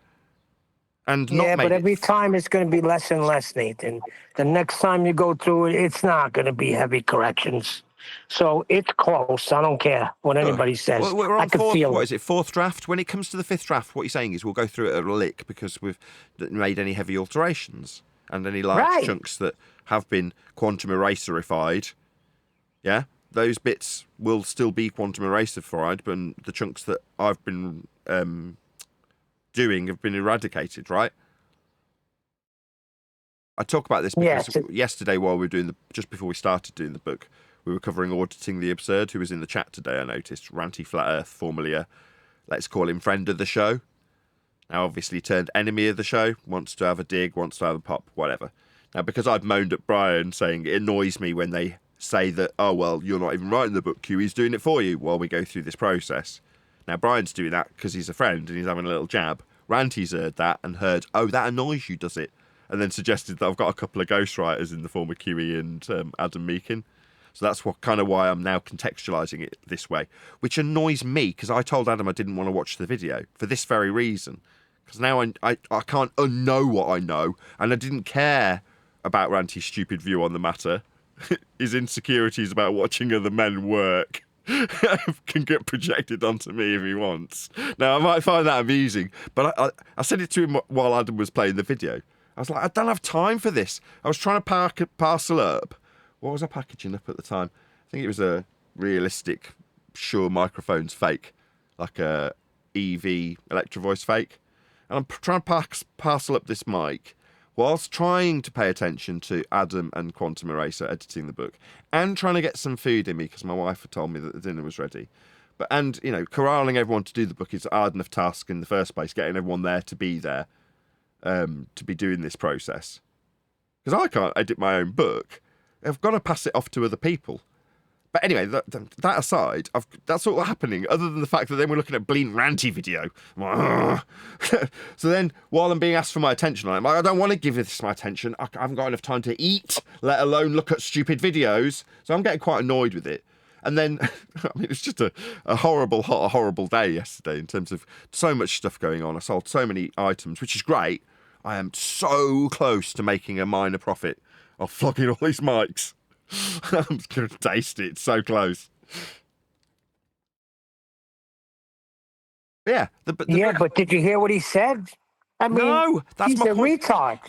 And not but every time it's going to be less and less, Nathan. The next time you go through it, it's not going to be heavy corrections. So it's close. I don't care what anybody says. Well, we're on I can feel what is it, fourth draft? When it comes to the fifth draft, what you're saying is we'll go through it at a lick because we've made any heavy alterations and any large chunks that have been quantum eraserified. Yeah, those bits will still be quantum eraserified, but the chunks that I've been doing have been eradicated, right? I talk about this because yesterday, while we were doing just before we started doing the book, we were covering Auditing the Absurd, who was in the chat today, I noticed. Ranty Flat Earth, formerly a, let's call him friend of the show. Now, obviously turned enemy of the show, wants to have a dig, wants to have a pop, whatever. Now, because I've moaned at Brian saying it annoys me when they say that, oh, well, you're not even writing the book, QE's doing it for you while we go through this process. Now, Brian's doing that because he's a friend and he's having a little jab. Ranty's heard that and heard, oh, that annoys you, does it? And then suggested that I've got a couple of ghostwriters in the form of QE and Adam Meakin. So that's why I'm now contextualising it this way, which annoys me because I told Adam I didn't want to watch the video for this very reason. Because now I can't unknow what I know, and I didn't care about Ranty's stupid view on the matter. His insecurities about watching other men work can get projected onto me if he wants. Now, I might find that amusing, but I said it to him while Adam was playing the video. I was like, I don't have time for this. I was trying to parcel up. What was I packaging up at the time? I think it was a realistic Shure microphones fake, like a EV Electro Voice fake. And I'm trying to parcel up this mic whilst trying to pay attention to Adam and Quantum Eraser editing the book and trying to get some food in me because my wife had told me that the dinner was ready. And corralling everyone to do the book is a hard enough task in the first place. Getting everyone there, to be doing this process, because I can't edit my own book. I've got to pass it off to other people. But anyway, that aside, that's all happening, other than the fact that then we're looking at Blean Ranty video. So then, while I'm being asked for my attention, I'm like, I don't want to give this my attention. I haven't got enough time to eat, let alone look at stupid videos. So I'm getting quite annoyed with it. And then, it's just a horrible day yesterday in terms of so much stuff going on. I sold so many items, which is great. I am so close to making a minor profit of flogging all these mics. I'm going to taste it. It's so close. Yeah. But did you hear what he said? I mean, no, that's he's my a point. retard.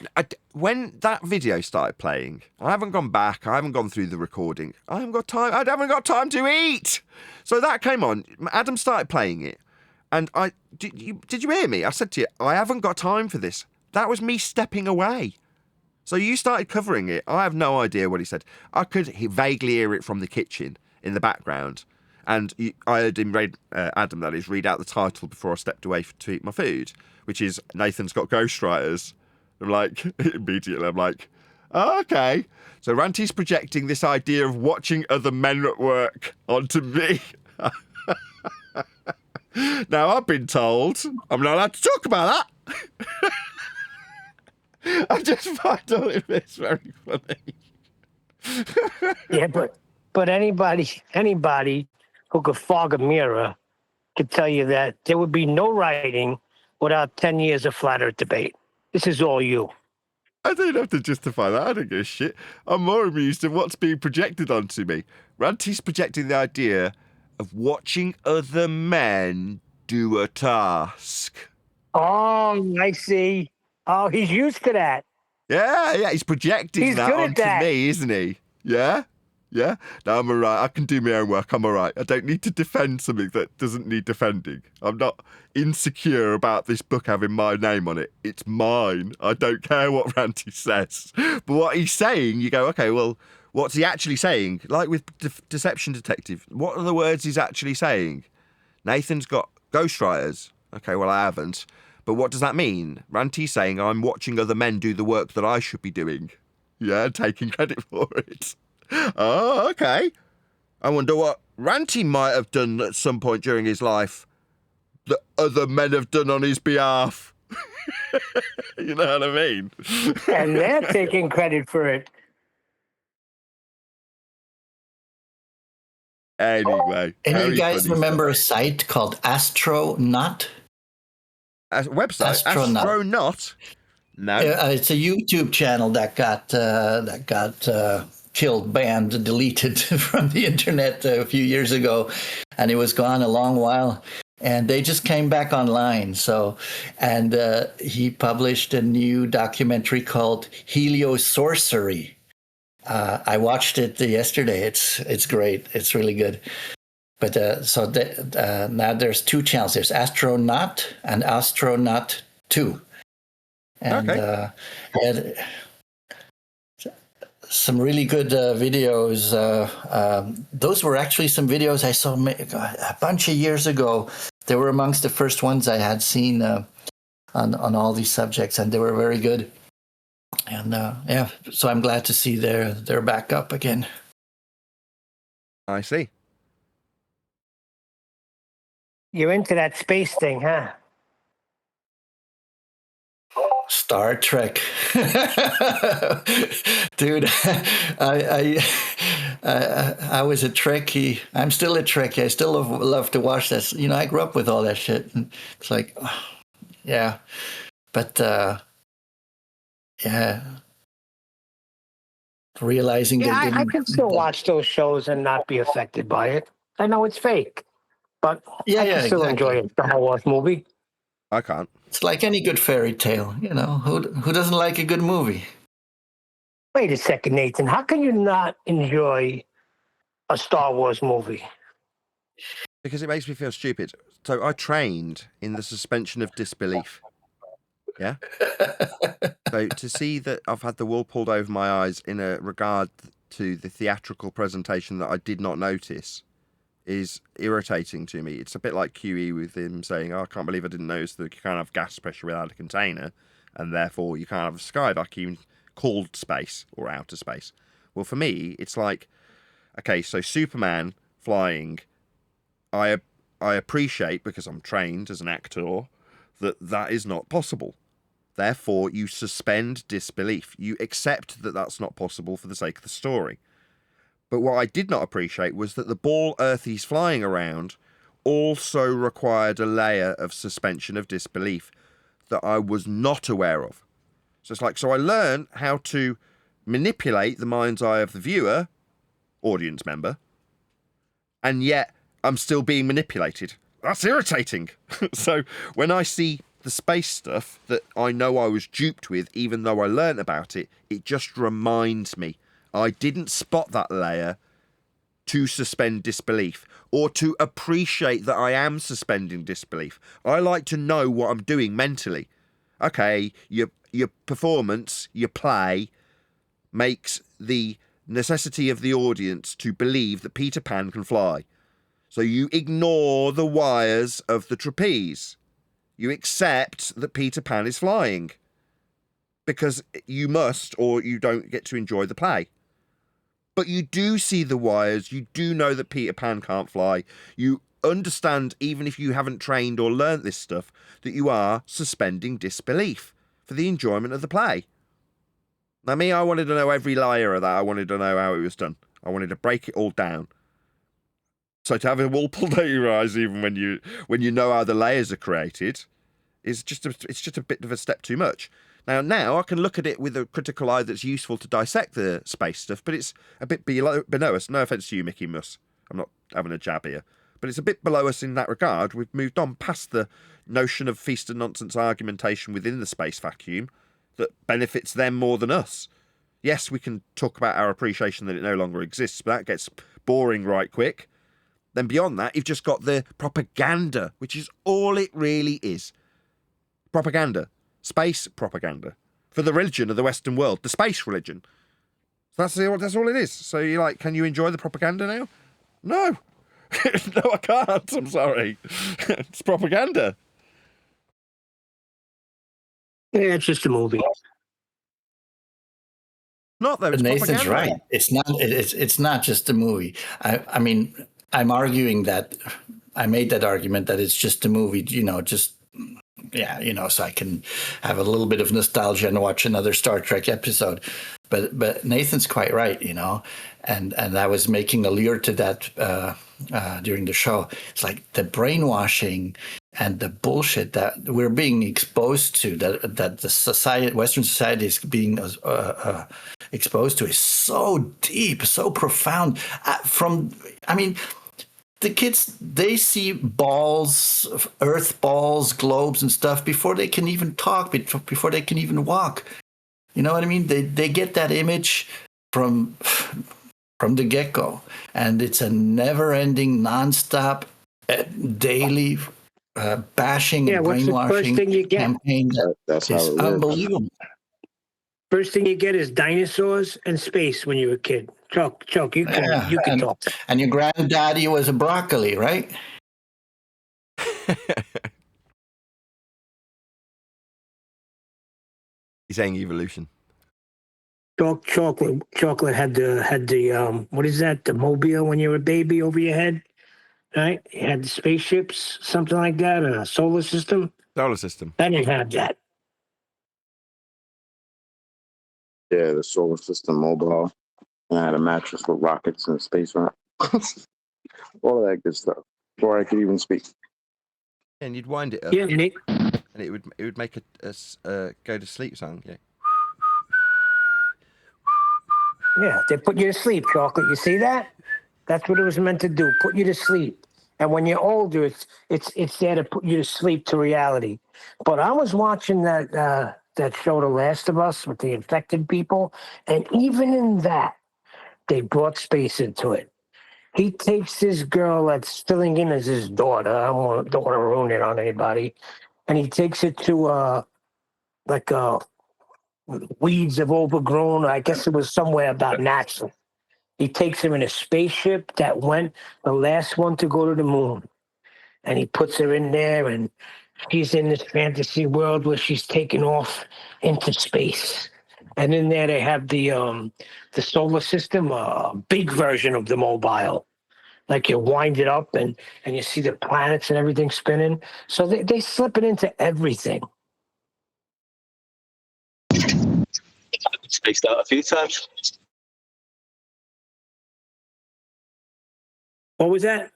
When that video started playing, I haven't gone back. I haven't gone through the recording. I haven't got time. I haven't got time to eat. So that came on. Adam started playing it. And did you hear me? I said to you, I haven't got time for this. That was me stepping away. So you started covering it. I have no idea what he said. I could vaguely hear it from the kitchen in the background. And I heard him Adam, that is, read out the title before I stepped away to eat my food, which is Nathan's Got Ghostwriters. I'm like, immediately, I'm like, oh, okay. So Ranty's projecting this idea of watching other men at work onto me. Now, I've been told I'm not allowed to talk about that. I just find all of this very funny. Yeah, but anybody who could fog a mirror could tell you that there would be no writing without 10 years of flat earth debate. This is all you. I don't have to justify that. I don't give a shit. I'm more amused at what's being projected onto me. Ranty's projecting the idea of watching other men do a task. Oh, I see. Oh, he's used to that. Yeah, he's projecting that onto me, isn't he? Yeah? No, I'm all right. I can do my own work. I'm all right. I don't need to defend something that doesn't need defending. I'm not insecure about this book having my name on it. It's mine. I don't care what Ranty says. But what he's saying, you go, okay, well, what's he actually saying? Like with Deception Detective, what are the words he's actually saying? Nathan's got ghostwriters. Okay, well, I haven't. But what does that mean? Ranty's saying I'm watching other men do the work that I should be doing. Yeah, taking credit for it. Oh, okay. I wonder what Ranty might have done at some point during his life that other men have done on his behalf. You know what I mean? And they're taking credit for it. Anyway. Any of you guys remember a site called Astronaut? A website? Astronaut? No. It's a YouTube channel that got killed, banned, deleted from the internet a few years ago, and it was gone a long while. And they just came back online. And he published a new documentary called Heliosorcery. I watched it yesterday. It's great. It's really good. But now there's two channels. There's Astronaut and Astronaut 2. And had some really good videos. Those were actually some videos I saw a bunch of years ago. They were amongst the first ones I had seen on all these subjects, and they were very good. And so I'm glad to see they're back up again. I see. You're into that space thing, huh? Star Trek. Dude, I was a Trekkie. I'm still a Trekkie. I still love to watch that. You know, I grew up with all that shit. And it's like, yeah. But, yeah. Realizing that I can still watch those shows and not be affected by it. I know it's fake, but I can still enjoy a Star Wars movie. I can't. It's like any good fairy tale, you know. Who doesn't like a good movie? Wait a second, Nathan. How can you not enjoy a Star Wars movie? Because it makes me feel stupid. So I trained in the suspension of disbelief. Yeah? So to see that I've had the wool pulled over my eyes in a regard to the theatrical presentation that I did not notice is irritating to me. It's a bit like QE with him saying, "Oh, I can't believe I didn't notice that you can't have gas pressure without a container, and therefore you can't have a sky vacuum called space or outer space." Well, for me, it's like, okay, so Superman flying, I appreciate, because I'm trained as an actor, that is not possible. Therefore, you suspend disbelief. You accept that that's not possible for the sake of the story. But what I did not appreciate was that the ball Earth he's flying around also required a layer of suspension of disbelief that I was not aware of. So it's like, so I learned how to manipulate the mind's eye of the viewer, audience member, and yet I'm still being manipulated. That's irritating. So when I see the space stuff that I know I was duped with, even though I learned about it, it just reminds me I didn't spot that layer to suspend disbelief or to appreciate that I am suspending disbelief. I like to know what I'm doing mentally. Okay, your performance, your play, makes the necessity of the audience to believe that Peter Pan can fly. So you ignore the wires of the trapeze. You accept that Peter Pan is flying because you must, or you don't get to enjoy the play. But you do see the wires. You do know that Peter Pan can't fly. You understand, even if you haven't trained or learnt this stuff, that you are suspending disbelief for the enjoyment of the play. Now, me, I wanted to know every layer of that. I wanted to know how it was done. I wanted to break it all down. So to have it all pulled out your eyes, even when you know how the layers are created, is just a bit of a step too much. Now I can look at it with a critical eye that's useful to dissect the space stuff, but it's a bit below us. No offence to you, Mickey Mus. I'm not having a jab here. But it's a bit below us in that regard. We've moved on past the notion of feast and nonsense argumentation within the space vacuum that benefits them more than us. Yes, we can talk about our appreciation that it no longer exists, but that gets boring right quick. Then beyond that, you've just got the propaganda, which is all it really is. Propaganda. Space propaganda. For the religion of the Western world. The space religion. That's all it is. So you're like, can you enjoy the propaganda now? No. No, I can't. I'm sorry. It's propaganda. Yeah, it's just a movie. Not though. But Nathan's propaganda. right. It's not just a movie. I mean, I'm arguing that I made that argument that it's just a movie. So I can have a little bit of nostalgia and watch another Star Trek episode. But Nathan's quite right, and I was making a lure to that during the show. It's like the brainwashing and the bullshit that we're being exposed to, that the Western society is being exposed to, is so deep, so profound. The kids, they see balls, earth balls, globes and stuff before they can even talk, before they can even walk. You know what I mean? They get that image from the get-go. And it's a never-ending, non-stop, daily bashing and what's the brainwashing first thing you get? campaign. That's how It's it works. unbelievable. First thing you get is dinosaurs and space when you're a kid. Chuck, you can talk. And your granddaddy was a broccoli, right? He's saying evolution. Chocolate had the what is that? The mobile when you were a baby over your head, right? You had the spaceships, something like that, a solar system. Solar system. I didn't have that. Yeah, the solar system mobile. And I had a mattress with rockets and a space rock. All of that good stuff. Before I could even speak. And you'd wind it up. Yeah, Nick. And it would make a go to sleep song. Yeah. Yeah, they put you to sleep, Chocolate. You see that? That's what it was meant to do. Put you to sleep. And when you're older, it's there to put you to sleep to reality. But I was watching that show, The Last of Us, with the infected people, and even in that, they brought space into it. He takes this girl that's filling in as his daughter. I don't want to ruin it on anybody. And he takes it to weeds have overgrown. I guess it was somewhere about natural. He takes her in a spaceship that went the last one to go to the moon. And he puts her in there, and she's in this fantasy world where she's taken off into space. And in there they have the solar system, a big version of the mobile. Like you wind it up and you see the planets and everything spinning. So they slip it into everything. Spaced out a few times. What was that?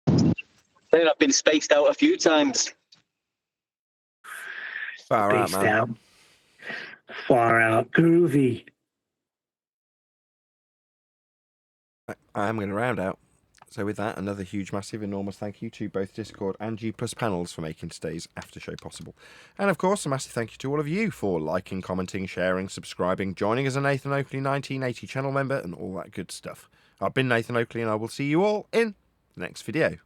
Then I've been spaced out a few times. Far out, Spaced man. out. Far out. Groovy. I am going to round out. So with that, another huge, massive, enormous thank you to both Discord and G Plus panels for making today's after show possible. And of course, a massive thank you to all of you for liking, commenting, sharing, subscribing, joining as a Nathan Oakley 1980 channel member and all that good stuff. I've been Nathan Oakley and I will see you all in the next video.